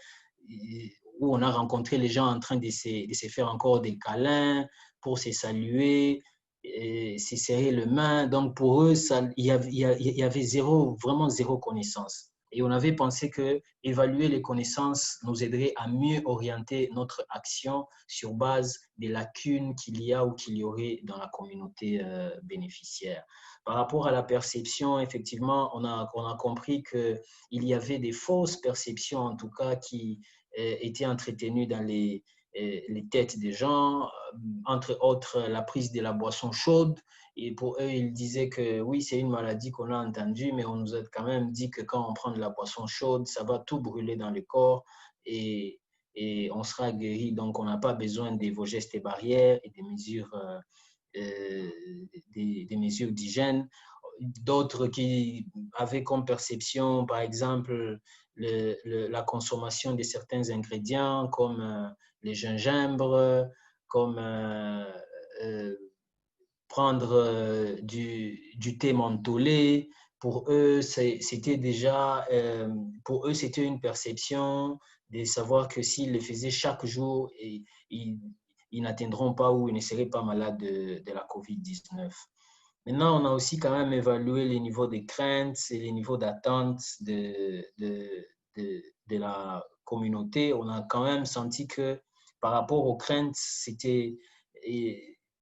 où on a rencontré les gens en train de se faire encore des câlins pour se saluer, se serrer les mains. Donc, pour eux, il y avait vraiment zéro connaissance. Et on avait pensé que évaluer les connaissances nous aiderait à mieux orienter notre action sur base des lacunes qu'il y a ou qu'il y aurait dans la communauté bénéficiaire. Par rapport à la perception, effectivement, on a compris qu'il y avait des fausses perceptions, en tout cas, qui étaient entretenues dans les les têtes des gens, entre autres la prise de la boisson chaude. Et pour eux, ils disaient que oui, c'est une maladie qu'on a entendue, mais on nous a quand même dit que quand on prend de la boisson chaude, ça va tout brûler dans le corps et on sera guéri. Donc, on n'a pas besoin de vos gestes et barrières et des mesures d'hygiène. D'autres qui avaient comme perception, par exemple, la consommation de certains ingrédients comme le gingembre, comme prendre du thé mentholé. Pour eux, c'était déjà, pour eux, c'était une perception de savoir que s'ils le faisaient chaque jour, ils n'atteindront pas ou ils ne seraient pas malades de la COVID-19. Maintenant, on a aussi quand même évalué les niveaux de crainte et les niveaux d'attente de la communauté. On a quand même senti que par rapport aux craintes,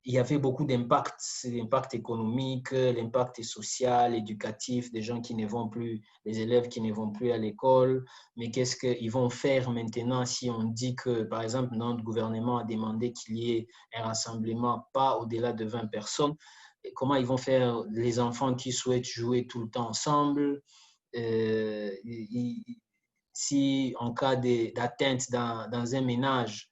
il y avait beaucoup d'impact, l'impact économique, l'impact social, éducatif, des gens qui ne vont plus, les élèves qui ne vont plus à l'école. Mais qu'est-ce qu'ils vont faire maintenant si on dit que, par exemple, notre gouvernement a demandé qu'il y ait un rassemblement pas au-delà de 20 personnes? Comment ils vont faire les enfants qui souhaitent jouer tout le temps ensemble? Si en cas d'atteinte dans un ménage,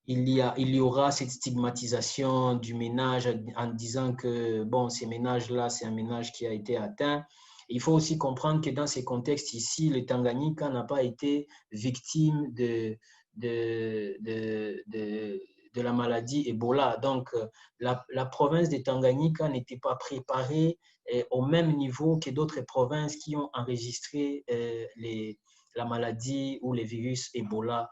il y aura cette stigmatisation du ménage en disant que bon, ces ménages-là, c'est un ménage qui a été atteint. Il faut aussi comprendre que dans ces contextes ici, le Tanganyika n'a pas été victime de la maladie Ebola. Donc, la province de Tanganyika n'était pas préparée au même niveau que d'autres provinces qui ont enregistré la maladie ou les virus Ebola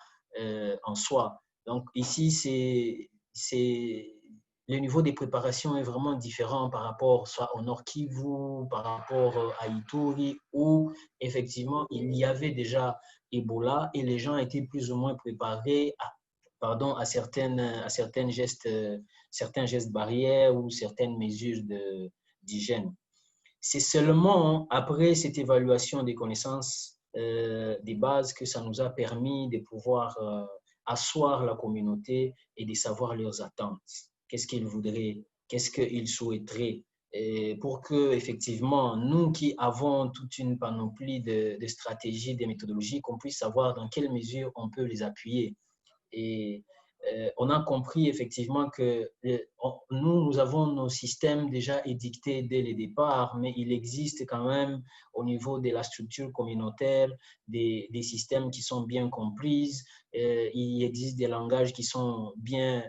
en soi. Donc ici, le niveau de préparation est vraiment différent par rapport soit au Nord Kivu, par rapport à Ituri, où effectivement il y avait déjà Ebola et les gens étaient plus ou moins préparés à certains gestes barrières ou certaines mesures d'hygiène. C'est seulement après cette évaluation des connaissances des bases que ça nous a permis de pouvoir asseoir la communauté et de savoir leurs attentes. Qu'est-ce qu'ils voudraient, qu'est-ce qu'ils souhaiteraient, pour que, effectivement, nous qui avons toute une panoplie de stratégies, de méthodologies, qu'on puisse savoir dans quelle mesure on peut les appuyer. Et on a compris effectivement que nous avons nos systèmes déjà édictés dès le départ, mais il existe quand même au niveau de la structure communautaire des systèmes qui sont bien comprises, il existe des langages qui sont bien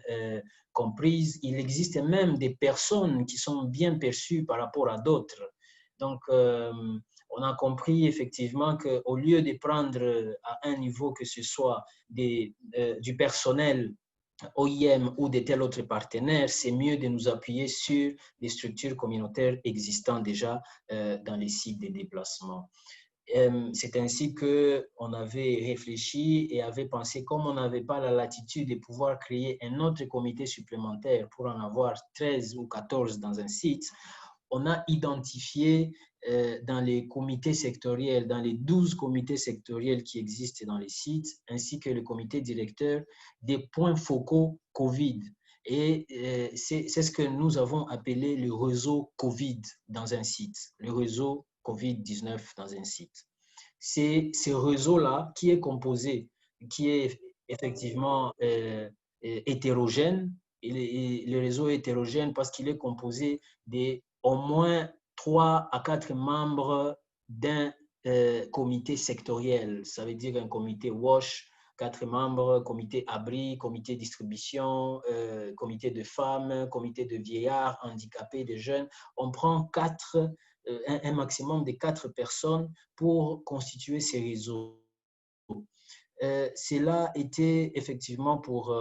comprises, il existe même des personnes qui sont bien perçues par rapport à d'autres. Donc, on a compris effectivement qu'au lieu de prendre à un niveau que ce soit du personnel OIM ou de tel autre partenaire, c'est mieux de nous appuyer sur les structures communautaires existantes déjà dans les sites de déplacement. C'est ainsi qu'on avait réfléchi et avait pensé, comme on n'avait pas la latitude de pouvoir créer un autre comité supplémentaire pour en avoir 13 ou 14 dans un site, on a identifié dans les comités sectoriels, dans les 12 comités sectoriels qui existent dans les sites, ainsi que le comité directeur, des points focaux COVID. Et c'est ce que nous avons appelé le réseau COVID dans un site, le réseau COVID-19 dans un site. C'est ce réseau-là qui est composé, qui est effectivement hétérogène. Et le réseau est hétérogène parce qu'il est composé d'au moins 3 à 4 membres d'un comité sectoriel. Ça veut dire un comité WASH, 4 membres, comité abri, comité distribution, comité de femmes, comité de vieillards, handicapés, de jeunes. On prend un maximum de 4 personnes pour constituer ces réseaux. Cela était effectivement pour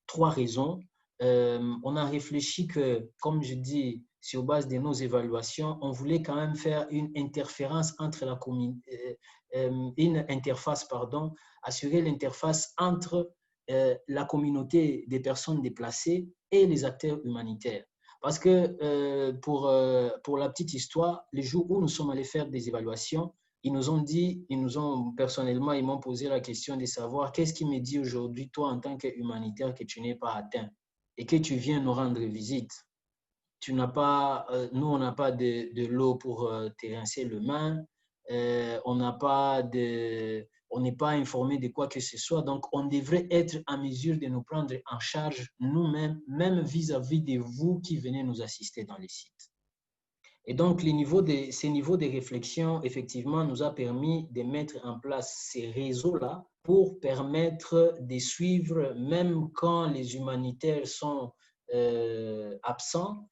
3 raisons. On a réfléchi que, comme je dis, sur base de nos évaluations, on voulait quand même faire une interférence entre assurer l'interface entre la communauté des personnes déplacées et les acteurs humanitaires. Parce que pour la petite histoire, les jours où nous sommes allés faire des évaluations, ils nous ont personnellement, ils m'ont posé la question de savoir qu'est-ce qui me dit aujourd'hui, toi, en tant qu'humanitaire, que tu n'es pas atteint et que tu viens nous rendre visite. Tu n'as pas, nous, on n'a pas de l'eau pour te rincer les mains, on n'est pas informé de quoi que ce soit, donc on devrait être en mesure de nous prendre en charge nous-mêmes, même vis-à-vis de vous qui venez nous assister dans les sites. Et donc, ces niveaux de réflexion, effectivement, nous a permis de mettre en place ces réseaux-là pour permettre de suivre, même quand les humanitaires sont absents.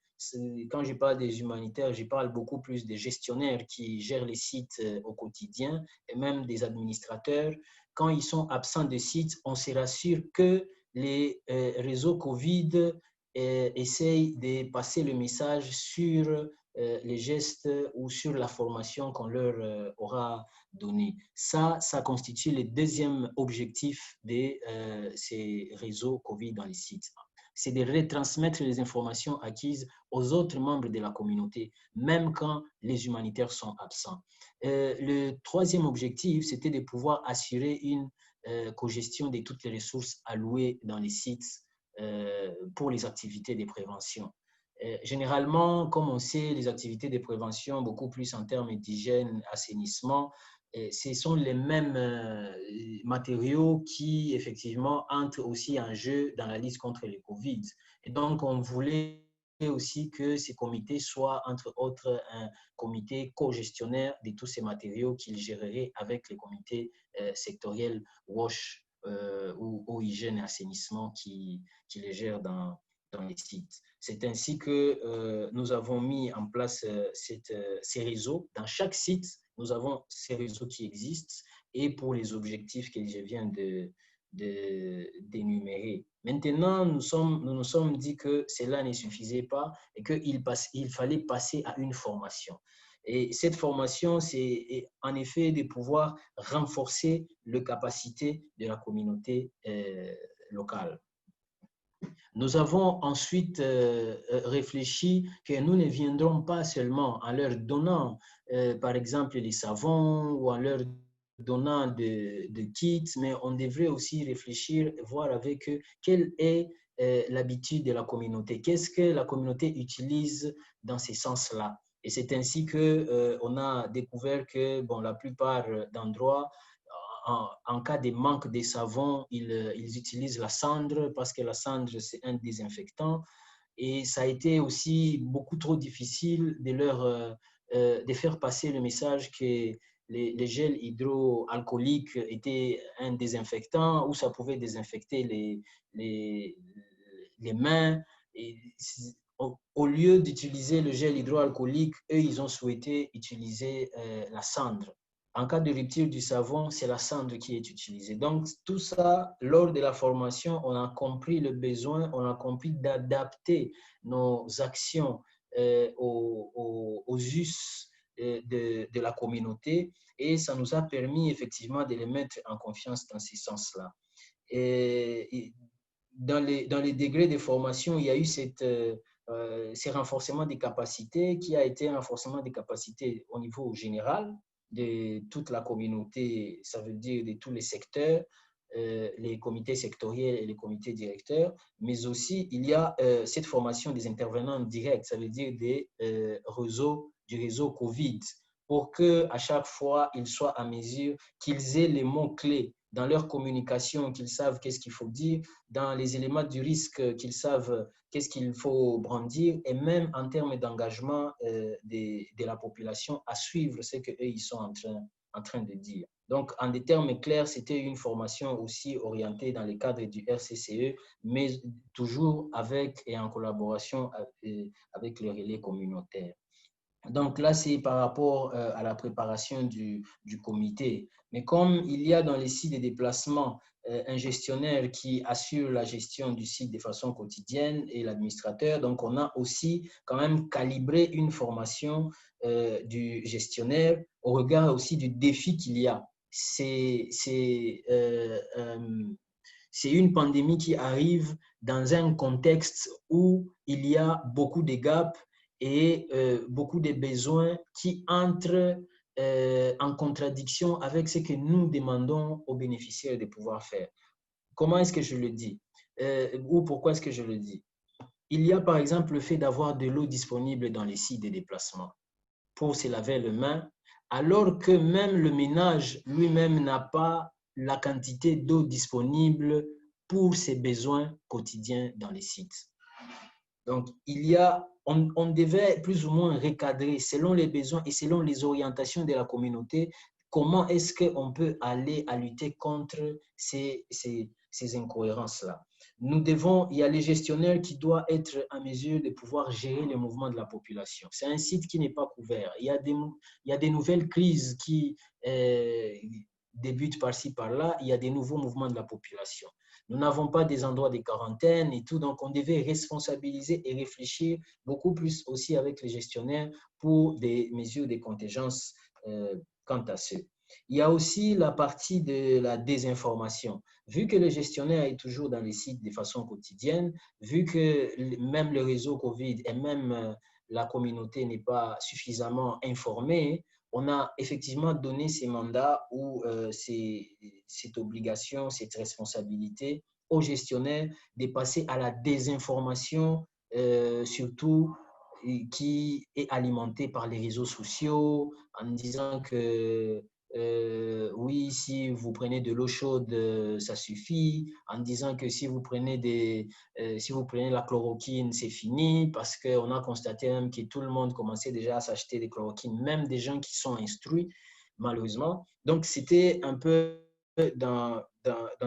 Quand je parle des humanitaires, je parle beaucoup plus des gestionnaires qui gèrent les sites au quotidien et même des administrateurs. Quand ils sont absents des sites, on se rassure que les réseaux COVID essayent de passer le message sur les gestes ou sur la formation qu'on leur aura donnée. Ça constitue le deuxième objectif de ces réseaux COVID dans les sites. C'est de retransmettre les informations acquises aux autres membres de la communauté, même quand les humanitaires sont absents. Le troisième objectif, c'était de pouvoir assurer une cogestion de toutes les ressources allouées dans les sites pour les activités de prévention. Généralement, comme on sait, les activités de prévention, beaucoup plus en termes d'hygiène, assainissement, ce sont les mêmes matériaux qui, effectivement, entrent aussi en jeu dans la lutte contre le Covid. Et donc, on voulait aussi que ces comités soient, entre autres, un comité co-gestionnaire de tous ces matériaux qu'ils géreraient avec les comités sectoriels WASH ou hygiène et assainissement qui les gèrent dans les sites. C'est ainsi que nous avons mis en place ces réseaux. Dans chaque site, nous avons ces réseaux qui existent et pour les objectifs que je viens d'énumérer. Maintenant, nous nous sommes dit que cela ne suffisait pas et qu'il fallait passer à une formation. Et cette formation, c'est en effet de pouvoir renforcer les capacités de la communauté locale. Nous avons ensuite réfléchi que nous ne viendrons pas seulement en leur donnant, par exemple, les savons ou en leur donnant de kits, mais on devrait aussi réfléchir, voir avec eux quelle est l'habitude de la communauté, qu'est-ce que la communauté utilise dans ces sens-là. Et c'est ainsi qu'on a découvert que la plupart d'endroits, en cas de manque de savon, ils utilisent la cendre parce que la cendre, c'est un désinfectant. Et ça a été aussi beaucoup trop difficile de faire passer le message que les gels hydroalcooliques étaient un désinfectant ou ça pouvait désinfecter les mains. Et au lieu d'utiliser le gel hydroalcoolique, eux, ils ont souhaité utiliser la cendre. En cas de rupture du savon, c'est la cendre qui est utilisée. Donc, tout ça, lors de la formation, on a compris le besoin, on a compris d'adapter nos actions aux us de la communauté et ça nous a permis effectivement de les mettre en confiance dans ce sens-là. Et dans les degrés de formation, il y a eu ces renforcements des capacités qui a été un renforcement des capacités au niveau général de toute la communauté, ça veut dire de tous les secteurs, les comités sectoriels et les comités directeurs, mais aussi il y a cette formation des intervenants directs, ça veut dire du réseau COVID, pour qu'à chaque fois, ils soient à mesure, qu'ils aient les mots-clés dans leur communication, qu'ils savent qu'est-ce qu'il faut dire, dans les éléments du risque, qu'ils savent qu'est-ce qu'il faut brandir, et même en termes d'engagement de la population à suivre ce qu'eux, ils sont en train de dire. Donc, en des termes clairs, c'était une formation aussi orientée dans le cadre du RCCE, mais toujours avec et en collaboration avec les relais communautaires. Donc là, c'est par rapport à la préparation du comité. Mais comme il y a dans les sites de déplacement un gestionnaire qui assure la gestion du site de façon quotidienne et l'administrateur, donc on a aussi quand même calibré une formation du gestionnaire au regard aussi du défi qu'il y a. C'est une pandémie qui arrive dans un contexte où il y a beaucoup de gaps et beaucoup de besoins qui entrent en contradiction avec ce que nous demandons aux bénéficiaires de pouvoir faire. Comment est-ce que je le dis? Ou pourquoi est-ce que je le dis? Il y a par exemple le fait d'avoir de l'eau disponible dans les sites de déplacement pour se laver les mains, alors que même le ménage lui-même n'a pas la quantité d'eau disponible pour ses besoins quotidiens dans les sites. Donc, on devait plus ou moins recadrer selon les besoins et selon les orientations de la communauté, comment est-ce qu'on peut aller à lutter contre ces incohérences-là. Il y a les gestionnaires qui doivent être en mesure de pouvoir gérer le mouvement de la population. C'est un site qui n'est pas couvert. Il y a des nouvelles crises qui débutent par-ci, par-là. Il y a des nouveaux mouvements de la population. Nous n'avons pas des endroits de quarantaine et tout, donc on devait responsabiliser et réfléchir beaucoup plus aussi avec les gestionnaires pour des mesures de contingence quant à ce. Il y a aussi la partie de la désinformation. Vu que le gestionnaire est toujours dans les sites de façon quotidienne, vu que même le réseau COVID et même la communauté n'est pas suffisamment informée, on a effectivement donné ces mandats ou cette obligation, cette responsabilité aux gestionnaires de passer à la désinformation, surtout qui est alimentée par les réseaux sociaux, en disant que oui, si vous prenez de l'eau chaude, ça suffit, en disant que si vous prenez la chloroquine, c'est fini, parce qu'on a constaté même que tout le monde commençait déjà à s'acheter des chloroquines, même des gens qui sont instruits, malheureusement. Donc, c'était un peu dans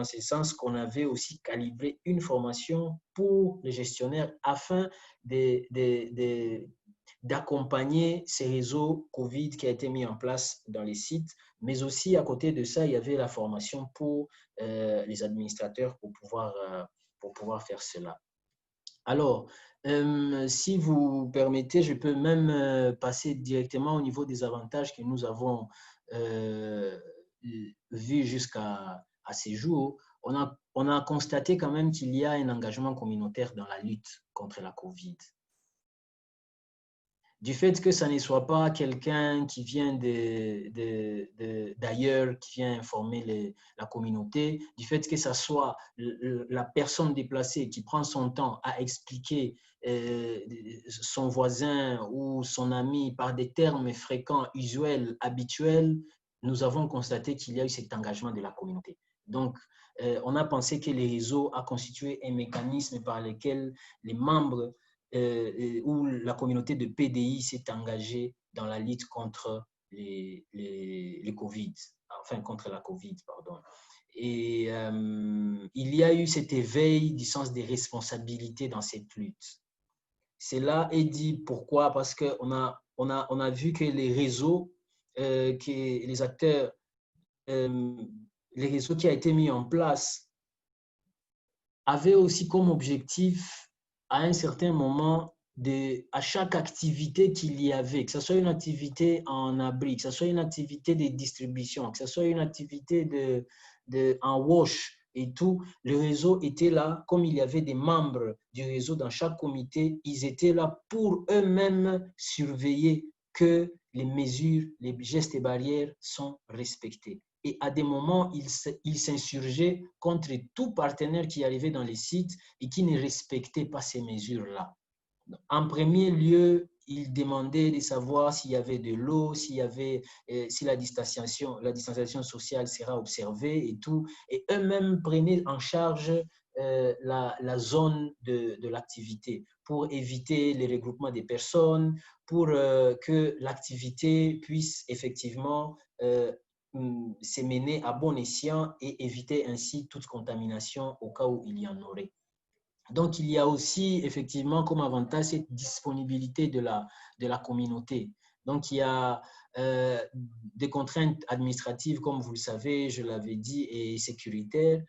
ce sens qu'on avait aussi calibré une formation pour les gestionnaires afin d'accompagner ces réseaux COVID qui a été mis en place dans les sites, mais aussi à côté de ça, il y avait la formation pour les administrateurs pour pouvoir faire cela. Alors, si vous permettez, je peux même passer directement au niveau des avantages que nous avons vus jusqu'à ces jours. On a constaté quand même qu'il y a un engagement communautaire dans la lutte contre la COVID. Du fait que ça ne soit pas quelqu'un qui vient d'ailleurs, qui vient informer la communauté, du fait que ça soit la personne déplacée qui prend son temps à expliquer son voisin ou son ami par des termes fréquents, usuels, habituels, nous avons constaté qu'il y a eu cet engagement de la communauté. Donc, on a pensé que les réseaux a constitué un mécanisme par lequel les membres où la communauté de PDI s'est engagée dans la lutte contre les COVID, enfin contre la COVID, pardon. Et il y a eu cet éveil du sens des responsabilités dans cette lutte. Cela est dit pourquoi? Parce qu'on a vu que les réseaux, que les acteurs, les réseaux qui ont été mis en place avaient aussi comme objectif à un certain moment, à chaque activité qu'il y avait, que ce soit une activité en abri, que ce soit une activité de distribution, que ce soit une activité en wash et tout, le réseau était là, comme il y avait des membres du réseau dans chaque comité, ils étaient là pour eux-mêmes surveiller que les mesures, les gestes et barrières sont respectés. Et à des moments, il s'insurgeait contre tout partenaire qui arrivait dans les sites et qui ne respectait pas ces mesures-là. En premier lieu, il demandait de savoir s'il y avait de l'eau, si la distanciation sociale sera observée et tout. Et eux-mêmes prenaient en charge la zone de l'activité pour éviter les regroupements des personnes, pour que l'activité puisse effectivement se mener à bon escient et éviter ainsi toute contamination au cas où il y en aurait. Donc, il y a aussi effectivement comme avantage cette disponibilité de la communauté. Donc, il y a des contraintes administratives, comme vous le savez, je l'avais dit, et sécuritaires.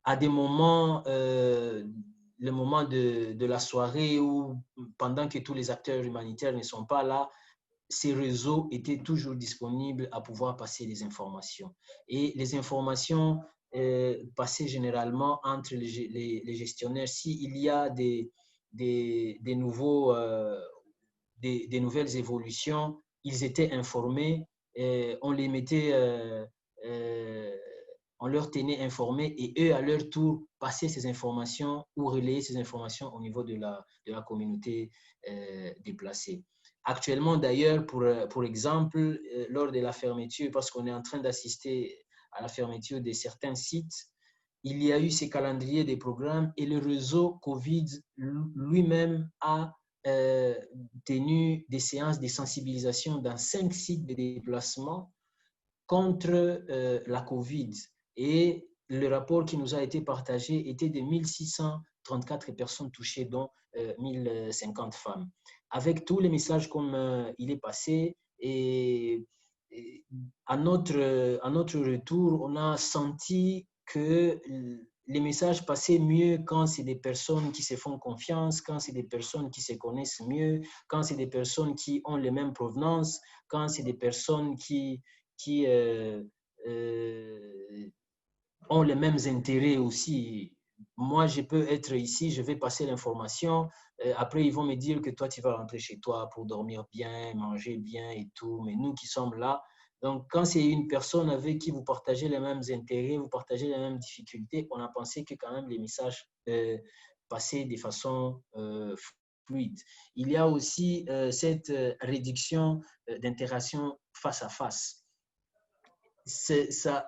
À des moments, le moment de la soirée ou pendant que tous les acteurs humanitaires ne sont pas là, ces réseaux étaient toujours disponibles à pouvoir passer des informations. Et les informations passaient généralement entre les gestionnaires. S'il y a des nouvelles évolutions, ils étaient informés, on les mettait, on leur tenait informés et eux, à leur tour, passaient ces informations ou relayaient ces informations au niveau de la communauté déplacée. Actuellement, d'ailleurs, pour exemple, lors de la fermeture, parce qu'on est en train d'assister à la fermeture de certains sites, il y a eu ces calendriers des programmes et le réseau COVID lui-même a tenu des séances de sensibilisation dans 5 sites de déplacement contre la COVID. Et le rapport qui nous a été partagé était de 1634 personnes touchées, dont 1050 femmes. Avec tous les messages comme il est passé, et à notre retour, on a senti que les messages passaient mieux quand c'est des personnes qui se font confiance, quand c'est des personnes qui se connaissent mieux, quand c'est des personnes qui ont les mêmes provenances, quand c'est des personnes qui ont les mêmes intérêts aussi. Moi, je peux être ici, je vais passer l'information. Après, ils vont me dire que toi, tu vas rentrer chez toi pour dormir bien, manger bien et tout. Mais nous qui sommes là, donc quand c'est une personne avec qui vous partagez les mêmes intérêts, vous partagez les mêmes difficultés, on a pensé que quand même les messages passaient de façon fluide. Il y a aussi cette réduction d'interaction face à face.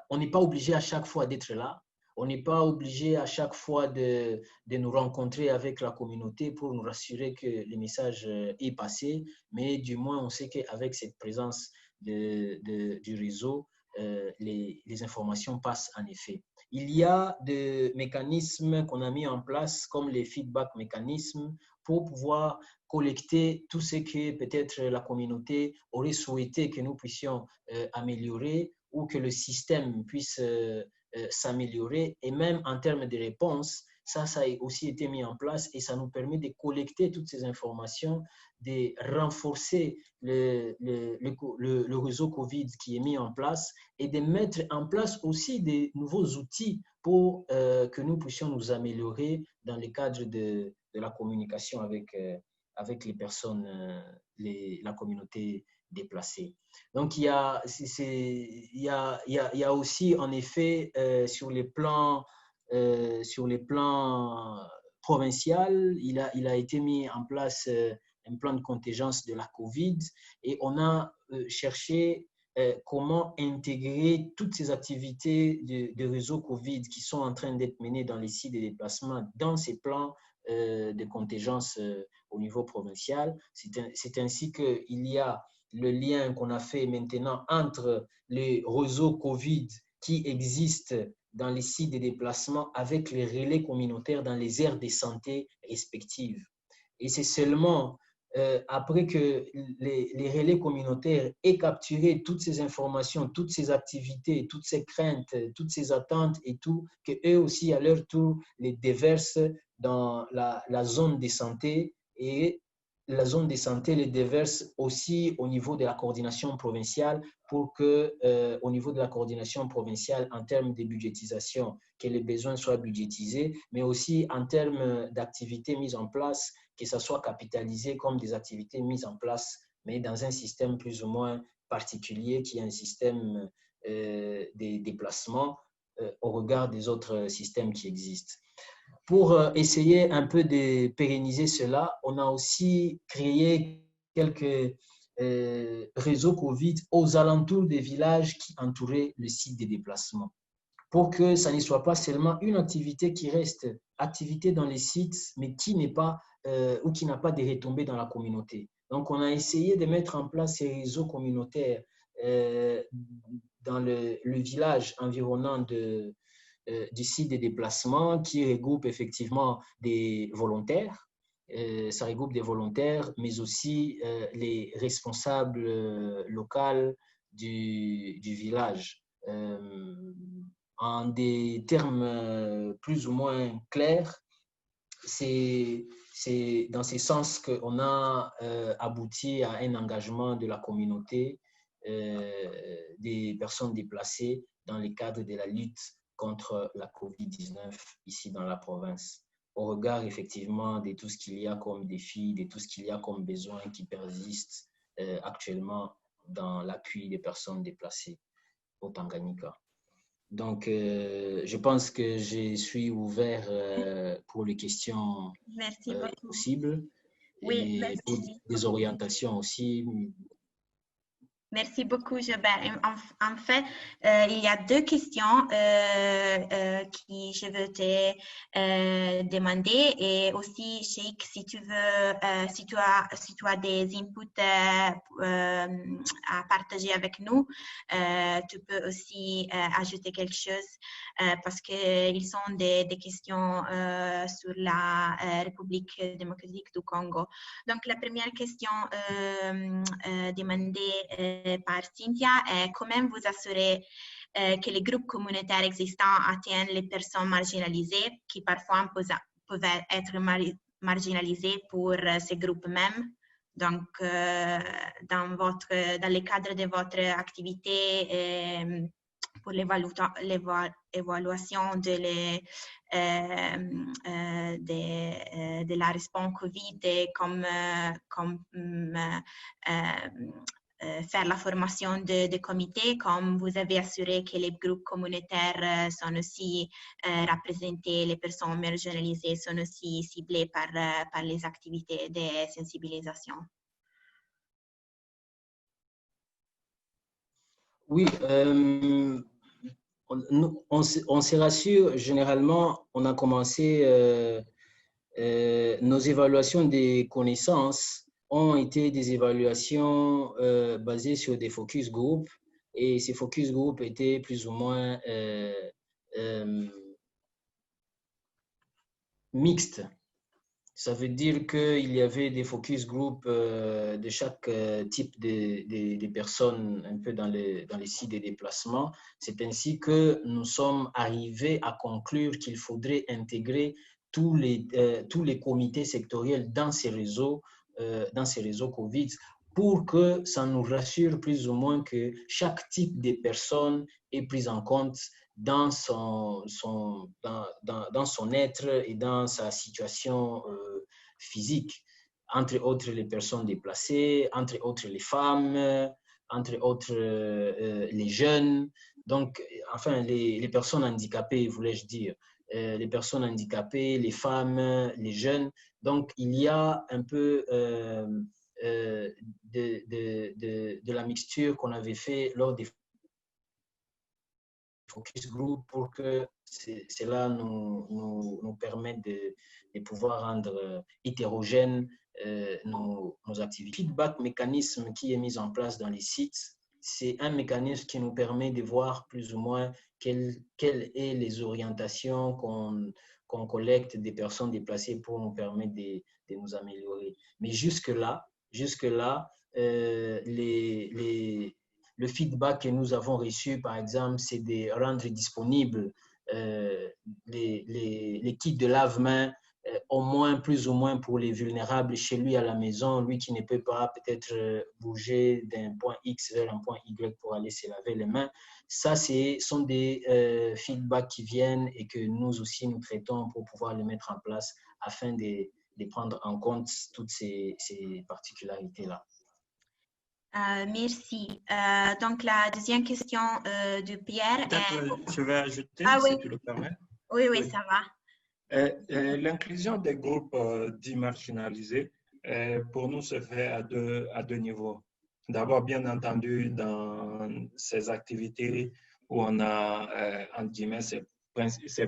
On n'est pas obligé à chaque fois d'être là. On n'est pas obligé à chaque fois de nous rencontrer avec la communauté pour nous rassurer que le message est passé, mais du moins on sait qu'avec cette présence du réseau, les informations passent en effet. Il y a des mécanismes qu'on a mis en place comme les feedback mécanismes pour pouvoir collecter tout ce que peut-être la communauté aurait souhaité que nous puissions améliorer ou que le système puisse s'améliorer. Et même en termes de réponses, ça a aussi été mis en place et ça nous permet de collecter toutes ces informations, de renforcer le réseau COVID qui est mis en place et de mettre en place aussi des nouveaux outils pour que nous puissions nous améliorer dans le cadre de la communication avec les personnes, la communauté déplacée. Donc, il y a aussi, en effet, sur les plans provincial, il a été mis en place un plan de contingence de la COVID et on a cherché comment intégrer toutes ces activités de réseau COVID qui sont en train d'être menées dans les sites de déplacement dans ces plans de contingence au niveau provincial. C'est ainsi qu'il y a le lien qu'on a fait maintenant entre les réseaux COVID qui existent dans les sites de déplacement avec les relais communautaires dans les aires de santé respectives. Et c'est seulement après que les relais communautaires aient capturé toutes ces informations, toutes ces activités, toutes ces craintes, toutes ces attentes et tout, qu'eux aussi, à leur tour, les déversent dans la zone de santé et la zone de santé les déverse aussi au niveau de la coordination provinciale pour que, au niveau de la coordination provinciale, en termes de budgétisation, que les besoins soient budgétisés, mais aussi en termes d'activités mises en place, que ça soit capitalisé comme des activités mises en place, mais dans un système plus ou moins particulier qui est un système des déplacements au regard des autres systèmes qui existent. Pour essayer un peu de pérenniser cela, on a aussi créé quelques réseaux COVID aux alentours des villages qui entouraient le site des déplacements, pour que ça ne soit pas seulement une activité qui reste activité dans les sites, mais qui n'est pas ou qui n'a pas de retombées dans la communauté. Donc, on a essayé de mettre en place ces réseaux communautaires dans le village environnant du site de déplacement qui regroupe effectivement des volontaires. Ça regroupe des volontaires, mais aussi les responsables locaux du village. En des termes plus ou moins clairs, c'est dans ce sens qu'on a abouti à un engagement de la communauté des personnes déplacées dans le cadre de la lutte contre la COVID-19 ici dans la province, au regard effectivement de tout ce qu'il y a comme défi, de tout ce qu'il y a comme besoin qui persiste actuellement dans l'appui des personnes déplacées au Tanganyika. Donc, je pense que je suis ouvert pour les questions possibles Oui, et pour des orientations aussi. Merci beaucoup, Jobert. En fait, il y a deux questions qui je veux te demander. Et aussi, Sheikh, si tu veux, si tu as des inputs à partager avec nous, tu peux aussi ajouter quelque chose parce qu'ils sont des questions sur la République démocratique du Congo. Donc, la première question demandée par Cynthia est comment vous assurer que les groupes communautaires existants atteignent les personnes marginalisées qui parfois peuvent être marginalisées pour ces groupes mêmes. Donc, dans le cadre de votre activité pour l'évaluation de la réponse Covid et comme faire la formation de comités, comme vous avez assuré que les groupes communautaires sont aussi représentés, les personnes marginalisées sont aussi ciblées par les activités de sensibilisation. Oui, on se rassure, généralement, on a commencé nos évaluations des connaissances ont été des évaluations basées sur des focus group et ces focus group étaient plus ou moins mixtes. Ça veut dire qu'il y avait des focus group de chaque type de personnes un peu dans les sites de déplacement. C'est ainsi que nous sommes arrivés à conclure qu'il faudrait intégrer tous les comités sectoriels dans ces réseaux Covid pour que ça nous rassure plus ou moins que chaque type de personne est prise en compte dans son être et dans sa situation physique, entre autres les personnes déplacées, entre autres les femmes, entre autres les jeunes, donc enfin les personnes handicapées, voulais-je dire, les personnes handicapées, les femmes, les jeunes. Donc il y a un peu de la mixture qu'on avait fait lors des focus group pour que cela nous permette de pouvoir rendre hétérogènes nos activités. Le feedback mécanisme qui est mis en place dans les sites, c'est un mécanisme qui nous permet de voir plus ou moins quelles sont les orientations qu'on collecte des personnes déplacées pour nous permettre de nous améliorer. Mais jusque-là, le feedback que nous avons reçu, par exemple, c'est de rendre disponibles les kits de lave-mains, au moins, plus ou moins pour les vulnérables chez lui à la maison, lui qui ne peut pas peut-être bouger d'un point X vers un point Y pour aller se laver les mains. Ça, sont des feedbacks qui viennent et que nous aussi nous traitons pour pouvoir les mettre en place afin de prendre en compte toutes ces particularités-là. Merci. Donc, la deuxième question de Pierre est... Je vais ajouter, si tu le permets. Oui, ça va. L'inclusion des groupes dits marginalisés, pour nous, se fait à deux niveaux. D'abord, bien entendu, dans ces activités où on a, entre guillemets, ces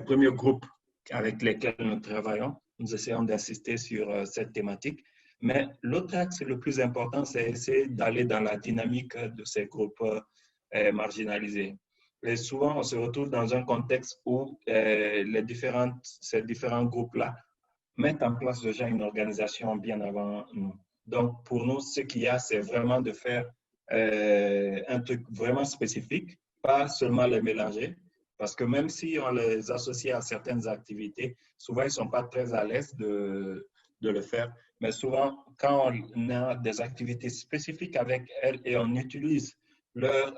premiers groupes avec lesquels nous travaillons, nous essayons d'assister sur cette thématique. Mais l'autre axe le plus important, c'est essayer d'aller dans la dynamique de ces groupes marginalisés. Et souvent, on se retrouve dans un contexte où ces différents groupes-là mettent en place déjà une organisation bien avant nous. Donc, pour nous, ce qu'il y a, c'est vraiment de faire un truc vraiment spécifique, pas seulement les mélanger, parce que même si on les associe à certaines activités, souvent, ils ne sont pas très à l'aise de le faire. Mais souvent, quand on a des activités spécifiques avec elles et on utilise leurs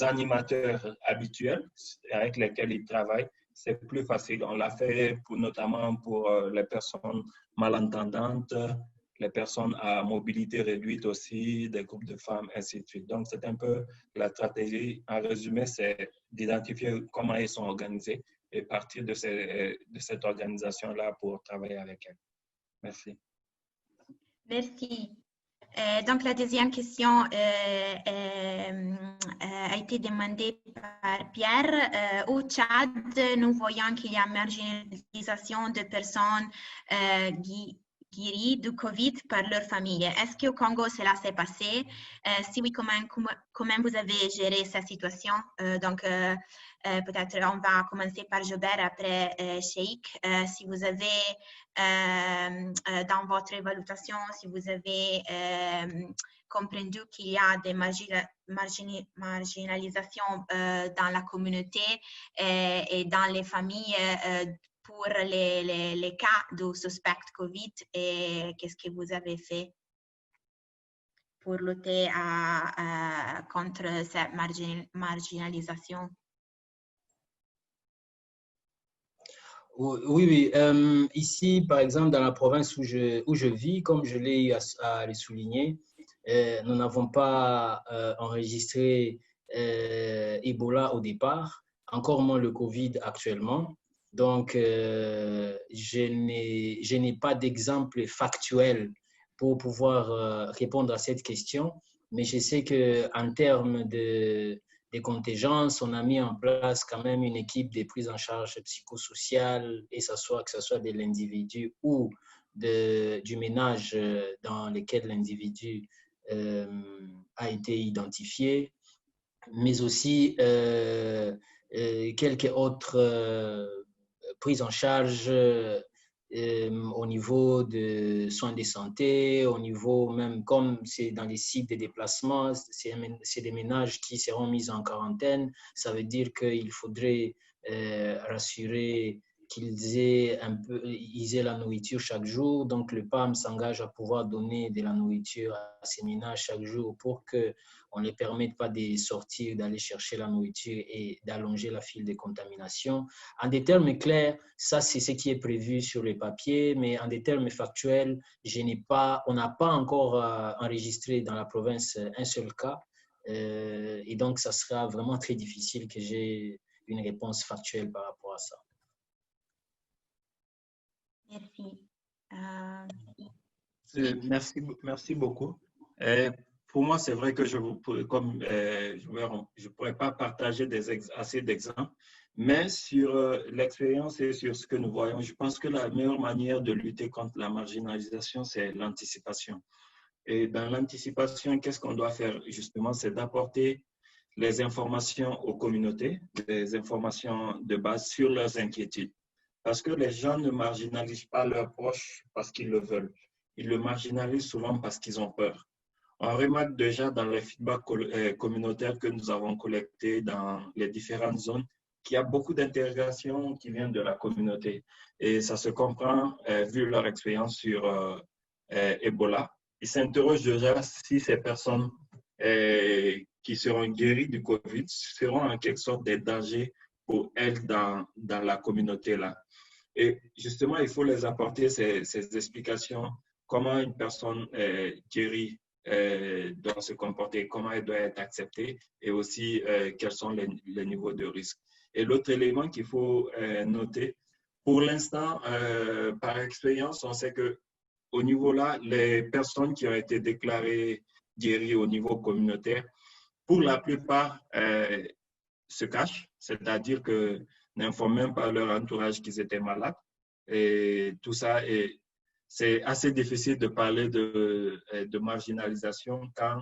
animateurs habituels avec lesquels ils travaillent, c'est plus facile. On l'a fait notamment pour les personnes malentendantes, les personnes à mobilité réduite aussi, des groupes de femmes, ainsi de suite. Donc, c'est un peu la stratégie. En résumé, c'est d'identifier comment ils sont organisés et partir de cette organisation-là pour travailler avec elles. Merci. Merci. Donc, la deuxième question a été demandée par Pierre. Au Tchad, nous voyons qu'il y a marginalisation de personnes guéries du Covid par leur famille. Est-ce qu'au Congo, cela s'est passé? Si oui, comment vous avez géré cette situation? Donc, peut-être on va commencer par Jobert, après Sheikh. Si vous avez, dans votre évaluation, si vous avez compris qu'il y a des marginalisations dans la communauté et dans les familles pour les cas de suspect Covid, et qu'est-ce que vous avez fait pour lutter contre cette marginalisation? Oui. Ici, par exemple, dans la province où je vis, comme je l'ai eu à le souligner, nous n'avons pas enregistré Ebola au départ, encore moins le Covid actuellement. Donc, je n'ai pas d'exemple factuel pour pouvoir répondre à cette question, mais je sais qu'en termes des contingences, on a mis en place quand même une équipe de prise en charge psychosociale, et que ce soit de l'individu ou du ménage dans lequel l'individu a été identifié, mais aussi quelques autres prises en charge au niveau de soins de santé, au niveau même, comme c'est dans les sites de déplacement, c'est des ménages qui seront mis en quarantaine. Ça veut dire qu'il faudrait rassurer qu'ils aient la nourriture chaque jour. Donc, le PAM s'engage à pouvoir donner de la nourriture à ces ménages chaque jour pour qu'on ne les permette pas de sortir, d'aller chercher la nourriture et d'allonger la file de contamination. En des termes clairs, ça, c'est ce qui est prévu sur les papiers, mais en des termes factuels, on n'a pas encore enregistré dans la province un seul cas. Et donc, ça sera vraiment très difficile que j'ai une réponse factuelle par rapport à ça. Merci. Merci beaucoup. Pour moi, c'est vrai que je ne pourrais pas partager assez d'exemples, mais sur l'expérience et sur ce que nous voyons, je pense que la meilleure manière de lutter contre la marginalisation, c'est l'anticipation. Et dans l'anticipation, qu'est-ce qu'on doit faire justement? C'est d'apporter les informations aux communautés, les informations de base sur leurs inquiétudes. Parce que les gens ne marginalisent pas leurs proches parce qu'ils le veulent. Ils le marginalisent souvent parce qu'ils ont peur. On remarque déjà dans les feedbacks communautaires que nous avons collectés dans les différentes zones qu'il y a beaucoup d'interrogations qui viennent de la communauté. Et ça se comprend vu leur expérience sur Ebola. Ils s'interrogent déjà si ces personnes qui seront guéries du Covid seront en quelque sorte des dangers pour elles dans la communauté-là. Et justement, il faut les apporter ces explications, comment une personne guérie doit se comporter, comment elle doit être acceptée et aussi quels sont les niveaux de risque. Et l'autre élément qu'il faut noter, pour l'instant, par expérience, on sait qu'au niveau là, les personnes qui ont été déclarées guéries au niveau communautaire, pour la plupart, se cachent, c'est-à-dire que n'informent même pas leur entourage qu'ils étaient malades. Et tout ça, c'est assez difficile de parler de marginalisation quand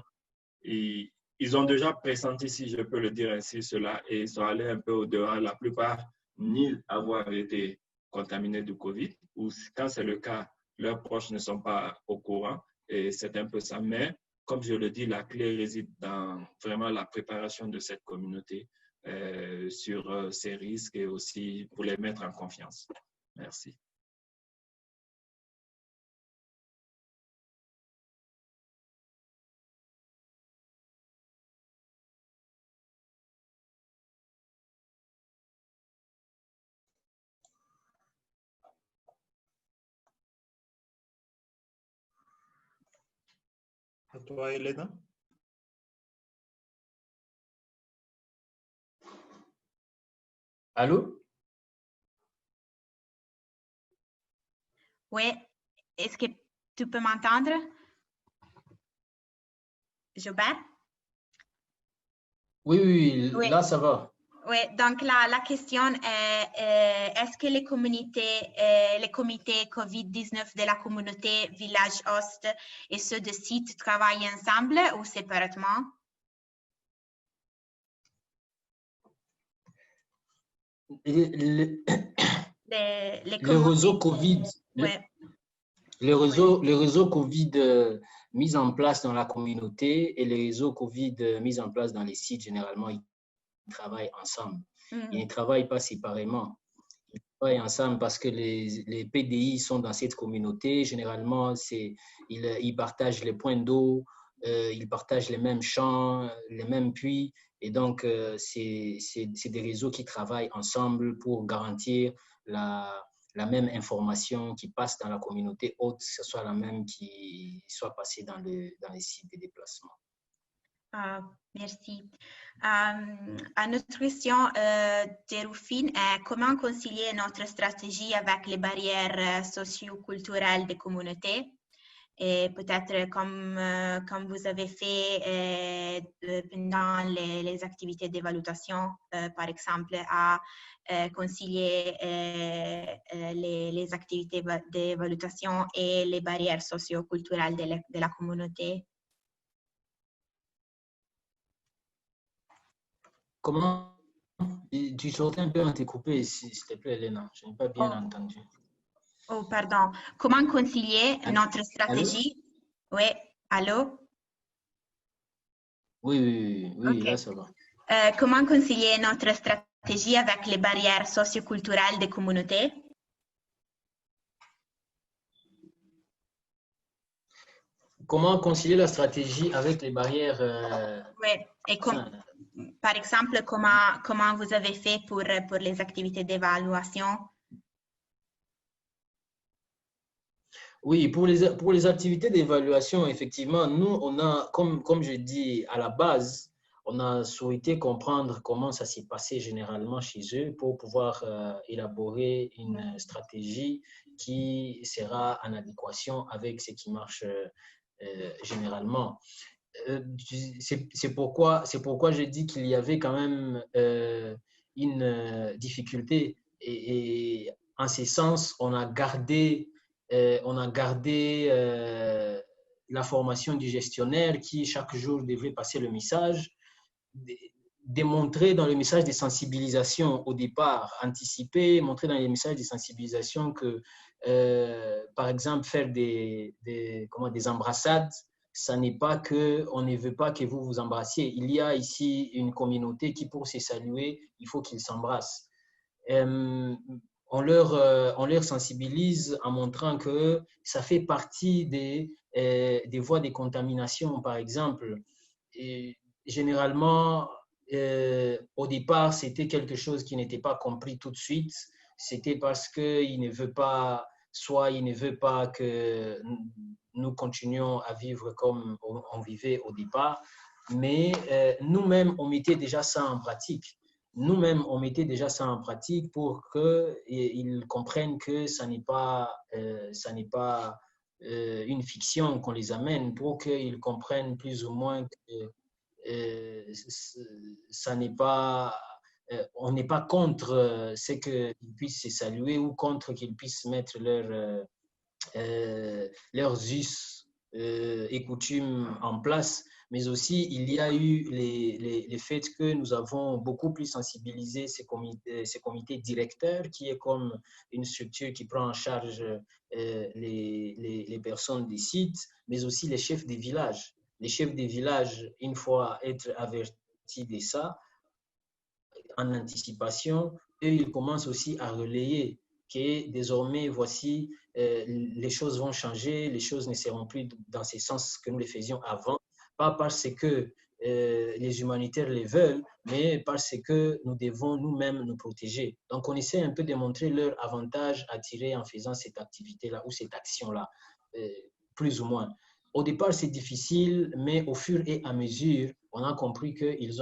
ils ont déjà pressenti, si je peux le dire ainsi, cela, et ils sont allés un peu au-dehors. La plupart nient avoir été contaminés du Covid, ou quand c'est le cas, leurs proches ne sont pas au courant, et c'est un peu ça. Mais, comme je le dis, la clé réside dans vraiment la préparation de cette communauté sur ces risques et aussi pour les mettre en confiance. Merci. À toi, Elena. Allô? Oui, est-ce que tu peux m'entendre? Joubert? Oui, oui, Oui. là, ça va. Oui, donc la question est, est-ce que les comités COVID-19 de la communauté Village Host et ceux de site travaillent ensemble ou séparément? Le Les réseau Covid, ouais. le réseau Covid mis en place dans la communauté et le réseau Covid mis en place dans les sites, généralement, ils travaillent ensemble. Ils ne travaillent pas séparément. Ils travaillent ensemble parce que les PDI sont dans cette communauté. Généralement, ils partagent les points d'eau, ils partagent les mêmes champs, les mêmes puits. Et donc, c'est des réseaux qui travaillent ensemble pour garantir la même information qui passe dans la communauté haute, que ce soit la même qui soit passée dans les sites de déplacement. Merci. Une autre question de Rufine est comment concilier notre stratégie avec les barrières socio-culturelles des communautés? Et peut-être comme vous avez fait pendant les activités d'évaluation, par exemple, à concilier les activités d'évaluation et les barrières socio-culturelles de la communauté. Comment tu sortais un peu entrecoupé, s'il te plaît, Elena. Je n'ai pas bien entendu. Oh, pardon. Comment concilier notre stratégie? Allô? Oui, allô? Oui, Okay. Là, ça va. Comment concilier notre stratégie avec les barrières socioculturelles des communautés? Comment concilier la stratégie avec les barrières Oui, et par exemple, comment vous avez fait pour les activités d'évaluation? Oui, pour les activités d'évaluation, effectivement, nous, on a, comme je dis à la base, on a souhaité comprendre comment ça s'est passé généralement chez eux pour pouvoir élaborer une stratégie qui sera en adéquation avec ce qui marche généralement. C'est pourquoi je dis qu'il y avait quand même une difficulté et en ce sens, on a gardé la formation du gestionnaire qui chaque jour devait passer le message, démontrer dans le message de sensibilisation au départ, anticiper, montrer dans les messages de sensibilisation que, par exemple, faire des embrassades, ça n'est pas qu'on ne veut pas que vous vous embrassiez. Il y a ici une communauté qui, pour se saluer, il faut qu'ils s'embrassent. On leur sensibilise en montrant que ça fait partie des voies de contamination, par exemple. Et généralement, au départ, c'était quelque chose qui n'était pas compris tout de suite. C'était parce qu'il ne veut pas, soit il ne veut pas que nous continuions à vivre comme on vivait au départ, mais nous-mêmes, on mettait déjà ça en pratique. Nous-mêmes, on mettait déjà ça en pratique pour qu'ils comprennent que ça n'est pas une fiction qu'on les amène, pour qu'ils comprennent plus ou moins que ça n'est pas, on n'est pas contre ce qu'ils puissent se saluer ou contre qu'ils puissent mettre leurs us et coutumes en place, mais aussi il y a eu les faits que nous avons beaucoup plus sensibilisé ces comités directeurs, qui est comme une structure qui prend en charge les personnes des sites, mais aussi les chefs des villages. Les chefs des villages, une fois être avertis de ça, en anticipation, eux, ils commencent aussi à relayer que désormais, voici, les choses vont changer, les choses ne seront plus dans ce sens que nous les faisions avant, pas parce que les humanitaires les veulent, mais parce que nous devons nous-mêmes nous protéger. Donc, on essaie un peu de montrer leur avantage à tirer en faisant cette activité-là ou cette action-là, plus ou moins. Au départ, c'est difficile, mais au fur et à mesure, on a compris qu'ils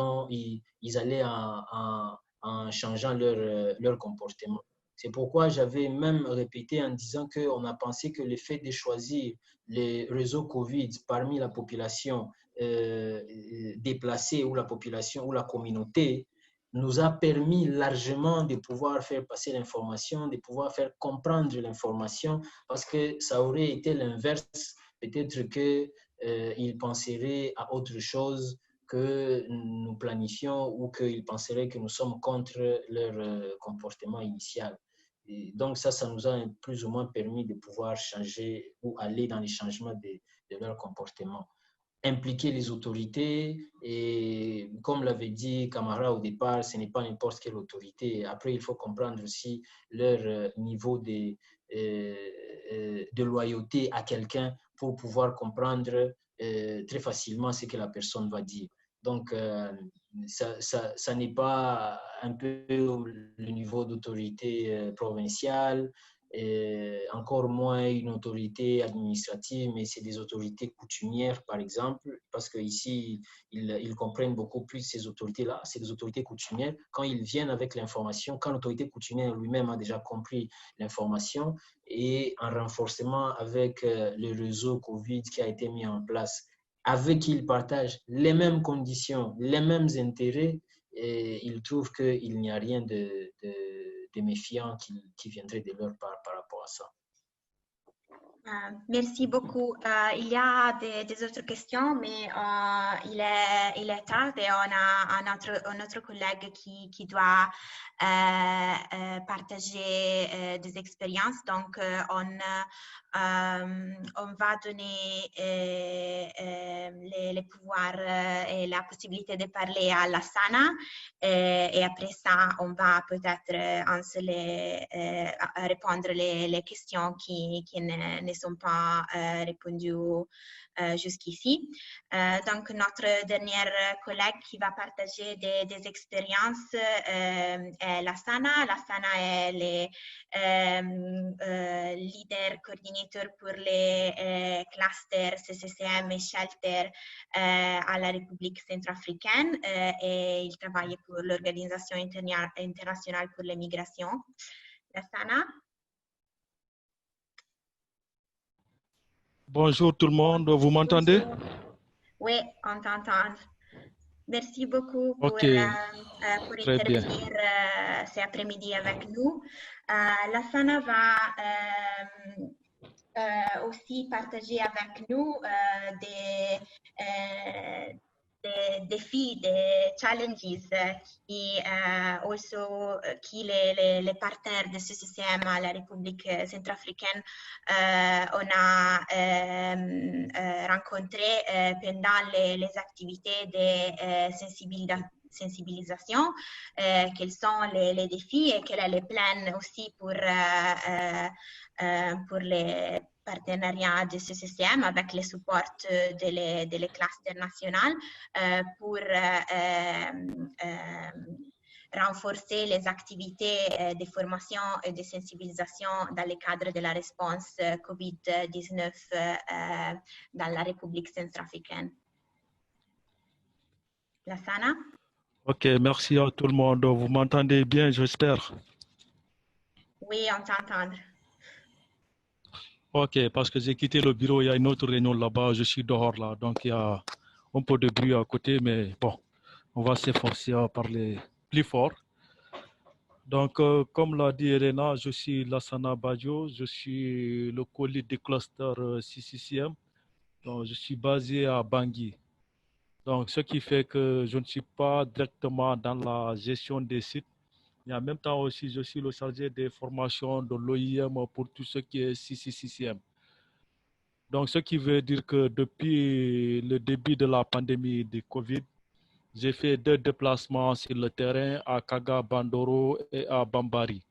allaient en changeant leur comportement. C'est pourquoi j'avais même répété en disant qu'on a pensé que le fait de choisir les réseaux COVID parmi la population déplacée ou la population ou la communauté nous a permis largement de pouvoir faire passer l'information, de pouvoir faire comprendre l'information, parce que ça aurait été l'inverse. Peut-être qu'ils penseraient à autre chose que nous planifions ou qu'ils penseraient que nous sommes contre leur comportement initial. Et donc ça nous a plus ou moins permis de pouvoir changer ou aller dans les changements de leur comportement. Impliquer les autorités et comme l'avait dit Camara au départ, ce n'est pas n'importe quelle autorité. Après, il faut comprendre aussi leur niveau de loyauté à quelqu'un pour pouvoir comprendre très facilement ce que la personne va dire. Donc, ça n'est pas un peu le niveau d'autorité provinciale, encore moins une autorité administrative, mais c'est des autorités coutumières, par exemple, parce qu'ici, ils comprennent beaucoup plus ces autorités-là, c'est des autorités coutumières. Quand ils viennent avec l'information, quand l'autorité coutumière lui-même a déjà compris l'information, et en renforcement avec le réseau COVID qui a été mis en place, avec qui ils partagent les mêmes conditions, les mêmes intérêts, et ils trouvent qu'il n'y a rien de méfiant qui viendrait de leur part par rapport à ça. Merci beaucoup. Il y a des autres questions, mais il est tard et on a un autre collègue qui doit partager des expériences. Donc, on va donner les pouvoirs et la possibilité de parler à Lassana. Et après ça, on va peut-être répondre les questions qui ne sont pas répondues jusqu'ici. Donc, notre dernière collègue qui va partager des expériences est Lassana. Lassana est le leader coordinateur pour les clusters CCCM et Shelter à la République centrafricaine et il travaille pour l'Organisation internationale pour les migrations. Lassana? Bonjour tout le monde, vous m'entendez? Oui, on t'entend. Merci beaucoup pour intervenir cet après-midi avec nous. Lassana va aussi partager avec nous des défis, des challenges qui les partenaires de CCCM à la République centrafricaine on a rencontré pendant les activités de sensibilisation, quels sont les défis et quels sont les plans aussi pour les partenariats de CCCM avec le support de les clusters nationaux pour renforcer les activités de formation et de sensibilisation dans le cadre de la réponse COVID-19 dans la République centrafricaine. Lassana? Ok, merci à tout le monde. Vous m'entendez bien, j'espère? Oui, on t'entend. Ok, parce que j'ai quitté le bureau, il y a une autre réunion là-bas, je suis dehors là, donc il y a un peu de bruit à côté, mais bon, on va s'efforcer à parler plus fort. Donc, comme l'a dit Elena, je suis Lassana Badjo, je suis le co-lead du cluster CCCM, donc je suis basé à Bangui. Donc, ce qui fait que je ne suis pas directement dans la gestion des sites, mais en même temps aussi, je suis le chargé des formations de l'OIM pour tout ce qui est CCCM. Donc, ce qui veut dire que depuis le début de la pandémie de Covid, j'ai fait 2 déplacements sur le terrain à Kaga Bandoro et à Bambari.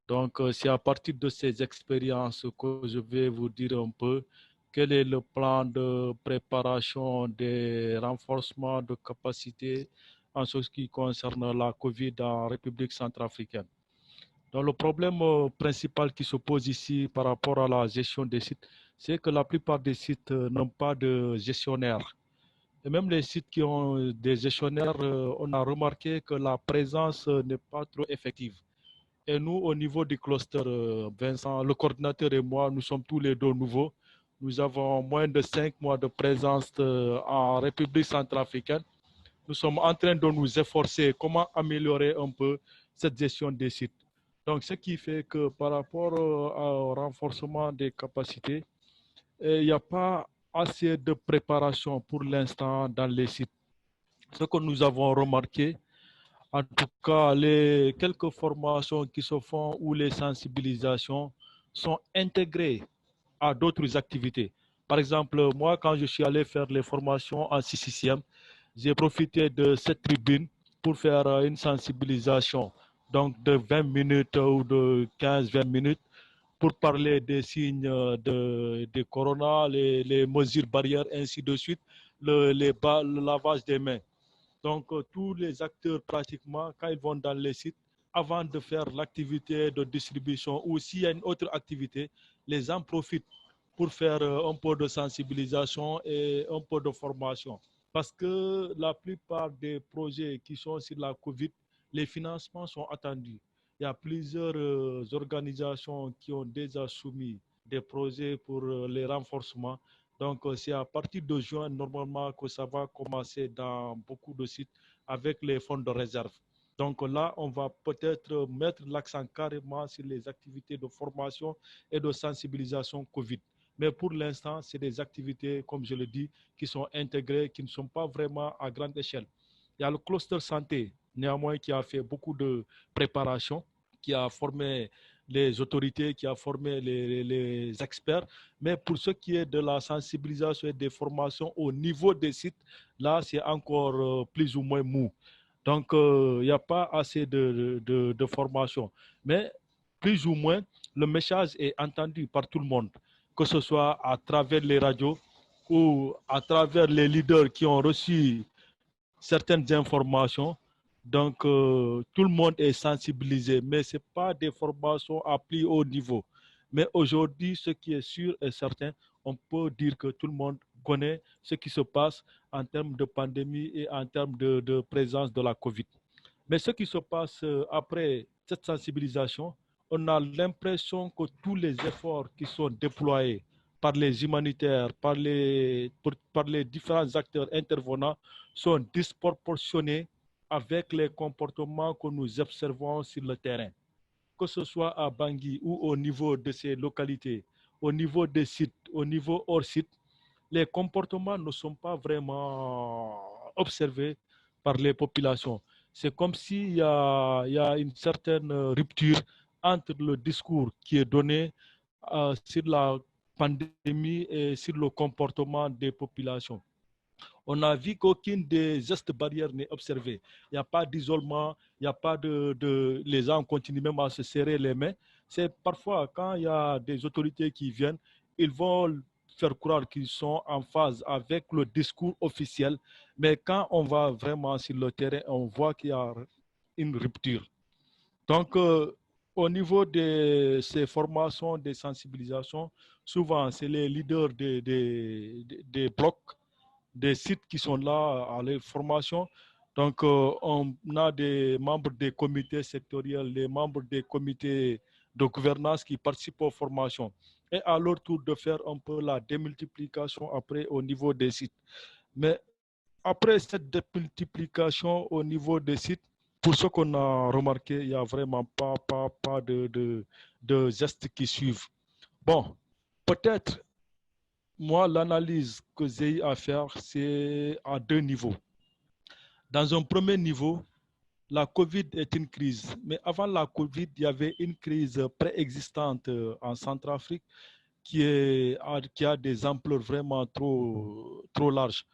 Donc, c'est à partir de ces expériences que je vais vous dire un peu quel est le plan de préparation des renforcements de capacité en ce qui concerne la COVID en République centrafricaine. Donc, le problème principal qui se pose ici par rapport à la gestion des sites, c'est que la plupart des sites n'ont pas de gestionnaire. Et même les sites qui ont des gestionnaires, on a remarqué que la présence n'est pas trop effective. Et nous, au niveau du cluster, Vincent, le coordinateur et moi, nous sommes tous les deux nouveaux. Nous avons moins de 5 mois de présence en République centrafricaine. Nous sommes en train de nous efforcer comment améliorer un peu cette gestion des sites. Donc, ce qui fait que par rapport au renforcement des capacités, il n'y a pas assez de préparation pour l'instant dans les sites. Ce que nous avons remarqué, en tout cas, les quelques formations qui se font ou les sensibilisations sont intégrées à d'autres activités. Par exemple, moi, quand je suis allé faire les formations en 6e, j'ai profité de cette tribune pour faire une sensibilisation, donc de 20 minutes ou de 15-20 minutes, pour parler des signes de corona, les mesures barrières, ainsi de suite, le lavage des mains. Donc, tous les acteurs, pratiquement, quand ils vont dans les sites, avant de faire l'activité de distribution ou s'il y a une autre activité, les gens profitent pour faire un peu de sensibilisation et un peu de formation. Parce que la plupart des projets qui sont sur la COVID, les financements sont attendus. Il y a plusieurs organisations qui ont déjà soumis des projets pour les renforcements. Donc, c'est à partir de juin, normalement, que ça va commencer dans beaucoup de sites avec les fonds de réserve. Donc là, on va peut-être mettre l'accent carrément sur les activités de formation et de sensibilisation COVID. Mais pour l'instant, c'est des activités, comme je le dis, qui sont intégrées, qui ne sont pas vraiment à grande échelle. Il y a le cluster santé, néanmoins, qui a fait beaucoup de préparation, qui a formé les autorités, qui a formé les experts. Mais pour ce qui est de la sensibilisation et des formations au niveau des sites, là, c'est encore plus ou moins mou. Donc, il n'y a pas assez de formation. Mais plus ou moins, le message est entendu par tout le monde, que ce soit à travers les radios ou à travers les leaders qui ont reçu certaines informations. Donc, tout le monde est sensibilisé, mais ce n'est pas des formations à plus haut niveau. Mais aujourd'hui, ce qui est sûr et certain, on peut dire que tout le monde connaît ce qui se passe en termes de pandémie et en termes de présence de la COVID. Mais ce qui se passe après cette sensibilisation, on a l'impression que tous les efforts qui sont déployés par les humanitaires, par les différents acteurs intervenants sont disproportionnés avec les comportements que nous observons sur le terrain. Que ce soit à Bangui ou au niveau de ces localités, au niveau des sites, au niveau hors site, les comportements ne sont pas vraiment observés par les populations. C'est comme s'il y a une certaine rupture entre le discours qui est donné sur la pandémie et sur le comportement des populations. On a vu qu'aucune des gestes barrières n'est observée. Il n'y a pas d'isolement, il n'y a pas les gens continuent même à se serrer les mains. C'est parfois quand il y a des autorités qui viennent, ils vont faire croire qu'ils sont en phase avec le discours officiel, mais quand on va vraiment sur le terrain, on voit qu'il y a une rupture. Donc, au niveau de ces formations, des sensibilisations, souvent, c'est les leaders des blocs, des sites qui sont là à les formations. Donc, on a des membres des comités sectoriels, des membres des comités de gouvernance qui participent aux formations. Et à leur tour de faire un peu la démultiplication après au niveau des sites. Mais après cette démultiplication au niveau des sites, pour ce qu'on a remarqué, il n'y a vraiment pas de gestes qui suivent. Bon, peut-être, moi, l'analyse que j'ai eu à faire, c'est à deux niveaux. Dans un premier niveau, la COVID est une crise. Mais avant la COVID, il y avait une crise préexistante en Centrafrique qui a des ampleurs vraiment trop larges.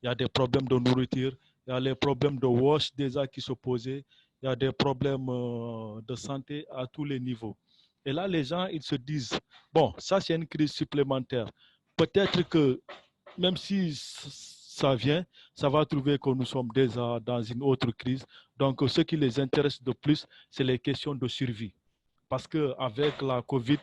Il y a des problèmes de nourriture, il y a les problèmes de wash déjà qui se posaient, il y a des problèmes de santé à tous les niveaux. Et là, les gens, ils se disent, bon, ça c'est une crise supplémentaire. Peut-être que même si ça vient, ça va trouver que nous sommes déjà dans une autre crise. Donc, ce qui les intéresse de plus, c'est les questions de survie. Parce qu'avec la COVID,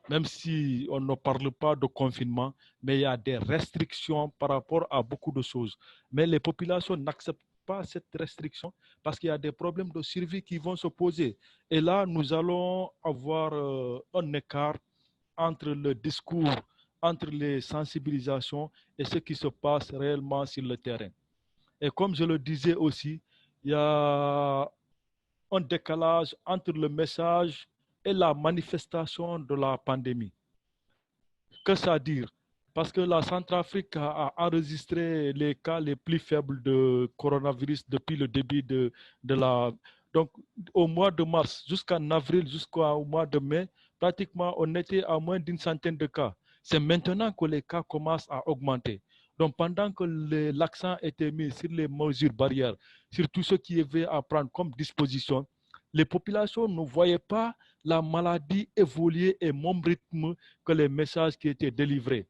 même si on ne parle pas de confinement, mais il y a des restrictions par rapport à beaucoup de choses. Mais les populations n'acceptent pas cette restriction parce qu'il y a des problèmes de survie qui vont se poser. Et là, nous allons avoir un écart entre le discours, entre les sensibilisations et ce qui se passe réellement sur le terrain. Et comme je le disais aussi, il y a un décalage entre le message et la manifestation de la pandémie. Que ça dire? Parce que la Centrafrique a enregistré les cas les plus faibles de coronavirus depuis le début de la... Donc, au mois de mars, jusqu'en avril, jusqu'au mois de mai, pratiquement, on était à moins d'une centaine de cas. C'est maintenant que les cas commencent à augmenter. Donc, pendant que l'accent était mis sur les mesures barrières, sur tout ce qui avait à prendre comme disposition, les populations ne voyaient pas la maladie évoluer et même rythme que les messages qui étaient délivrés.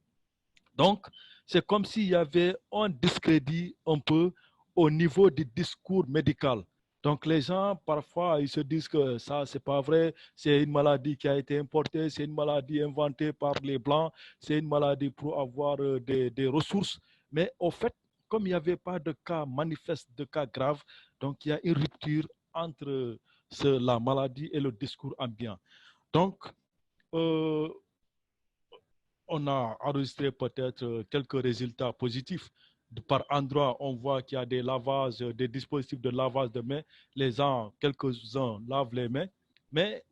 Donc, c'est comme s'il y avait un discrédit un peu au niveau du discours médical. Donc, les gens, parfois, ils se disent que ça, c'est pas vrai, c'est une maladie qui a été importée, c'est une maladie inventée par les Blancs, c'est une maladie pour avoir des ressources. Mais au fait, comme il n'y avait pas de cas manifestes, de cas graves, donc il y a une rupture entre la maladie et le discours ambiant. Donc, euh, on a enregistré peut-être quelques résultats positifs. Par endroit, on voit qu'il y a des lavages, des dispositifs de lavage de mains. Les gens, quelques-uns lavent les mains. Mais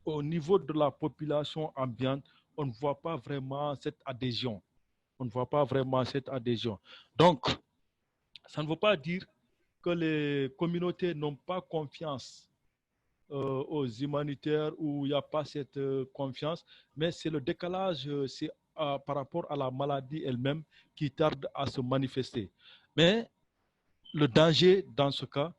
au niveau de la population ambiante, on ne voit pas vraiment cette adhésion. On ne voit pas vraiment cette adhésion. Donc, ça ne veut pas dire que les communautés n'ont pas confiance aux humanitaires où il n'y a pas cette confiance, mais c'est le décalage, c'est par rapport à la maladie elle-même qui tarde à se manifester. Mais le danger dans ce cas,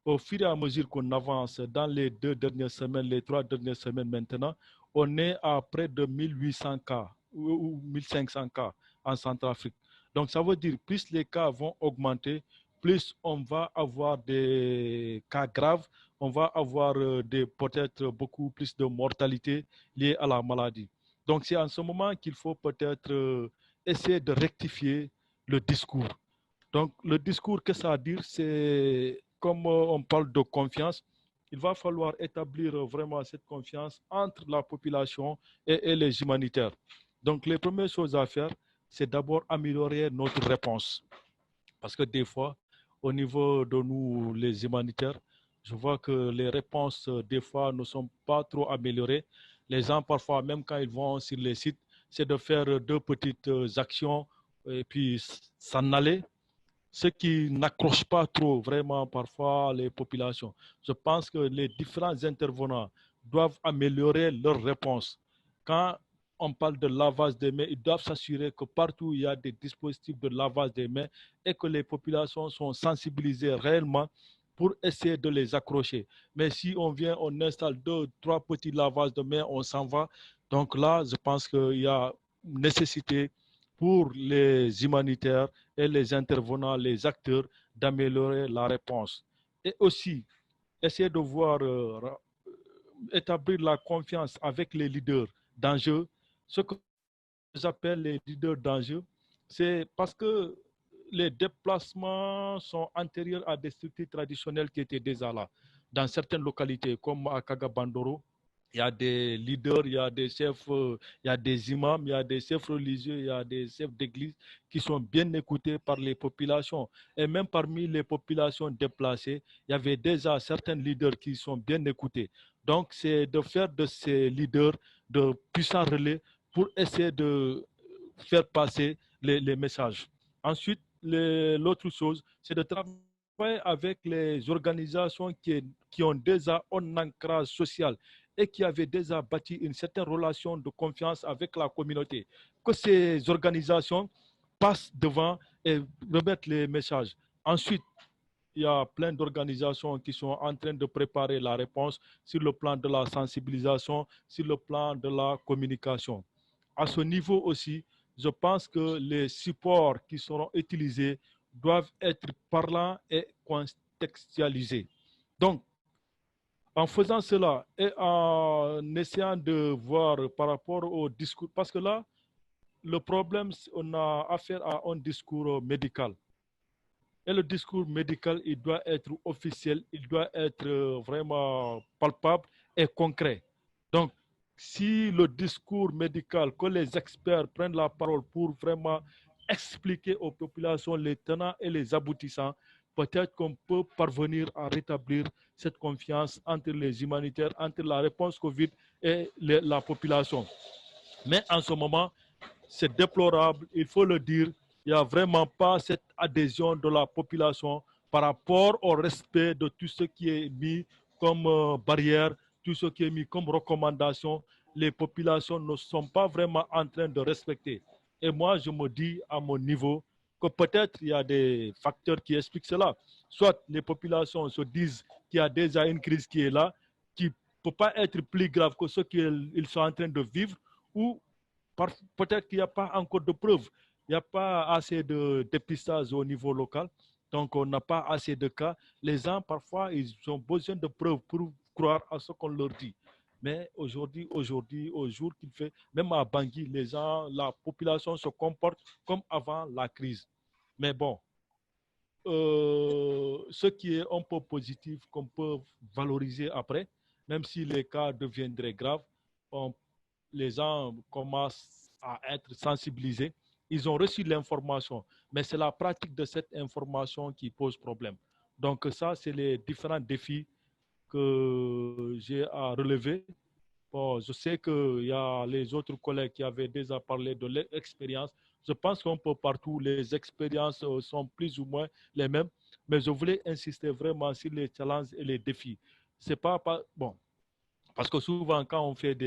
au fur et à mesure qu'on avance dans les 2 dernières semaines, les 3 dernières semaines maintenant, on est à près de 1800 cas ou 1500 cas en Centrafrique. Donc ça veut dire plus les cas vont augmenter, plus on va avoir des cas graves, on va avoir peut-être beaucoup plus de mortalité liée à la maladie. Donc c'est en ce moment qu'il faut peut-être essayer de rectifier le discours. Donc, le discours que ça veut dire, c'est comme on parle de confiance, il va falloir établir vraiment cette confiance entre la population et les humanitaires. Donc, les premières choses à faire, c'est d'abord améliorer notre réponse. Parce que des fois, au niveau de nous, les humanitaires, je vois que les réponses, des fois, ne sont pas trop améliorées. Les gens, parfois, même quand ils vont sur les sites, c'est de faire 2 petites actions et puis s'en aller, ce qui n'accroche pas trop vraiment parfois les populations. Je pense que les différents intervenants doivent améliorer leurs réponses. Quand on parle de lavage des mains, ils doivent s'assurer que partout il y a des dispositifs de lavage des mains et que les populations sont sensibilisées réellement pour essayer de les accrocher. Mais si on vient, on installe 2, 3 petits lavages de mains, on s'en va. Donc là, je pense qu'il y a nécessité pour les humanitaires et les intervenants, les acteurs, d'améliorer la réponse. Et aussi, essayer de voir, établir la confiance avec les leaders d'enjeu. Ce que j'appelle les leaders d'enjeu, c'est parce que les déplacements sont antérieurs à des structures traditionnelles qui étaient déjà là. Dans certaines localités, comme à Kagabandoro, il y a des leaders, il y a des chefs, il y a des imams, il y a des chefs religieux, il y a des chefs d'église qui sont bien écoutés par les populations. Et même parmi les populations déplacées, il y avait déjà certains leaders qui sont bien écoutés. Donc, c'est de faire de ces leaders de puissants relais pour essayer de faire passer les messages. Ensuite, l'autre chose, c'est de travailler avec les organisations qui ont déjà un ancrage social et qui avaient déjà bâti une certaine relation de confiance avec la communauté. Que ces organisations passent devant et remettent les messages. Ensuite, il y a plein d'organisations qui sont en train de préparer la réponse sur le plan de la sensibilisation, sur le plan de la communication. À ce niveau aussi, je pense que les supports qui seront utilisés doivent être parlants et contextualisés. Donc, En faisant cela et en essayant de voir par rapport au discours, parce que là, le problème, on a affaire à un discours médical. Et le discours médical, il doit être officiel, il doit être vraiment palpable et concret. Donc, si le discours médical, que les experts prennent la parole pour vraiment expliquer aux populations les tenants et les aboutissants, peut-être qu'on peut parvenir à rétablir cette confiance entre les humanitaires, entre la réponse Covid et la population. Mais en ce moment, c'est déplorable, il faut le dire. Il n'y a vraiment pas cette adhésion de la population par rapport au respect de tout ce qui est mis comme barrière, tout ce qui est mis comme recommandation. Les populations ne sont pas vraiment en train de respecter. Et moi, je me dis à mon niveau que peut-être il y a des facteurs qui expliquent cela. Soit les populations se disent qu'il y a déjà une crise qui est là, qui ne peut pas être plus grave que ce qu'ils sont en train de vivre, ou peut-être qu'il n'y a pas encore de preuves. Il n'y a pas assez de dépistage au niveau local. Donc, on n'a pas assez de cas. Les gens, parfois, ils ont besoin de preuves pour croire à ce qu'on leur dit. Mais aujourd'hui, au jour qu'il fait, même à Bangui, les gens, la population se comporte comme avant la crise. Mais bon, ce qui est un peu positif qu'on peut valoriser après, même si les cas deviendraient graves, les gens commencent à être sensibilisés. Ils ont reçu l'information, mais c'est la pratique de cette information qui pose problème. Donc ça, c'est les différents défis que j'ai à relever. Bon, je sais qu'il y a les autres collègues qui avaient déjà parlé de leur expérience. Je pense qu'on peut partout, les expériences sont plus ou moins les mêmes, mais je voulais insister vraiment sur les challenges et les défis. C'est pas bon, parce que souvent, quand on fait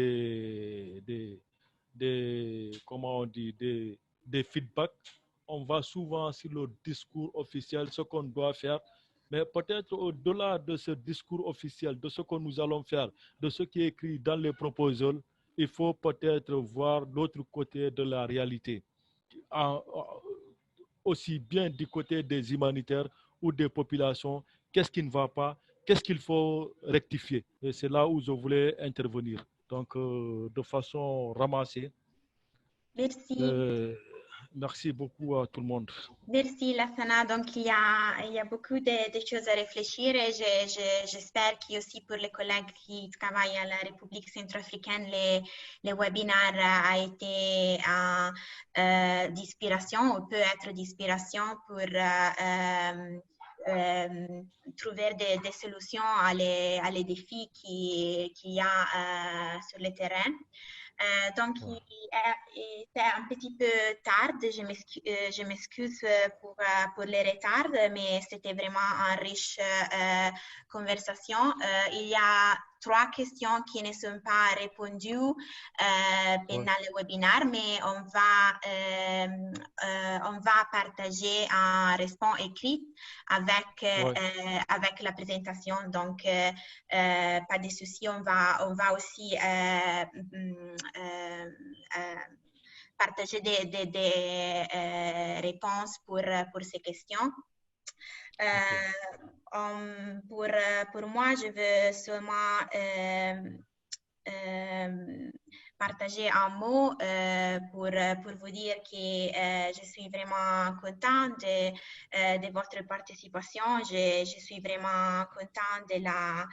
comment on dit, des feedbacks, on va souvent sur le discours officiel, ce qu'on doit faire. Mais peut-être au-delà de ce discours officiel, de ce que nous allons faire, de ce qui est écrit dans les proposals, il faut peut-être voir l'autre côté de la réalité. Aussi bien du côté des humanitaires ou des populations, qu'est-ce qui ne va pas, qu'est-ce qu'il faut rectifier. Et c'est là où je voulais intervenir. Donc, de façon ramassée. Merci. Merci beaucoup à tout le monde. Merci, Lassana. Donc, il y a beaucoup de choses à réfléchir et j'espère qu'aussi pour les collègues qui travaillent à la République centrafricaine, les webinaires a été d'inspiration ou peut être d'inspiration pour trouver des solutions à les défis qu'il y a sur le terrain. Donc, c'est un petit peu tard. Je m'excuse pour les retards, mais c'était vraiment une riche conversation. Il y a 3 questions qui ne sont pas répondues pendant le webinaire, mais on va partager un réponse écrite avec la présentation. Donc, pas de souci, on va aussi partager des réponses pour ces questions. Pour moi, je veux seulement partager un mot pour vous dire que je suis vraiment contente de votre participation. Je suis vraiment contente de la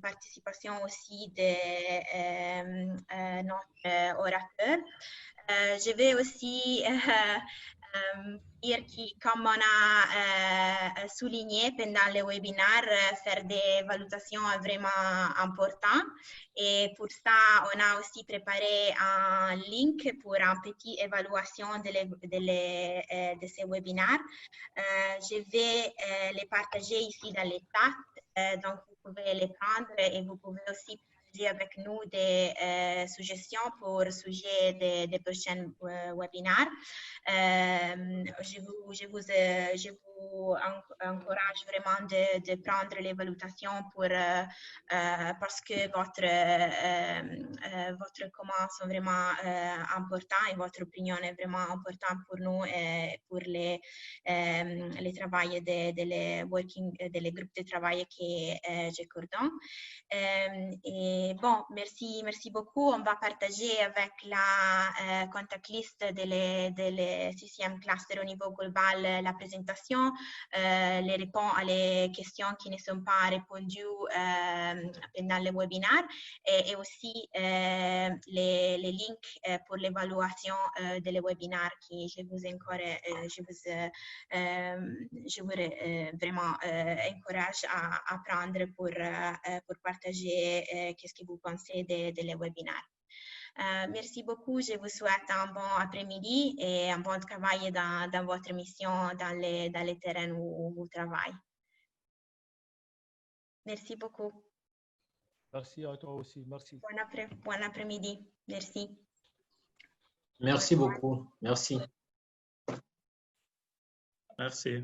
participation aussi de notre orateur. Je vais aussi dire que, comme on a souligné pendant le webinaire, faire des valutations est vraiment important. Et pour ça, on a aussi préparé un link pour une petite évaluation de ces webinaires. Je vais les partager ici dans le chat, donc vous pouvez les prendre et vous pouvez aussi partager avec nous des suggestions pour le sujet des prochains webinaires. Je vous encourage vraiment de prendre l'évaluation parce que votre commentaires sont vraiment importants et votre opinion est vraiment importante pour nous et pour les travaux des groupes de travail que je coordonne. Et bon, merci beaucoup. On va partager avec la contact list de 6e cluster au niveau global la présentation, les réponses à les questions qui ne sont pas répondues pendant le webinaire et aussi les links pour l'évaluation de le webinaire qui je vous vraiment encourage à prendre pour partager qu'est-ce que vous pensez de le webinaire. Merci beaucoup. Je vous souhaite un bon après-midi et un bon travail dans votre mission dans les terrains où vous travaillez. Merci beaucoup. Merci à toi aussi. Merci. Bon après-midi. Merci. Merci beaucoup. Merci. Merci.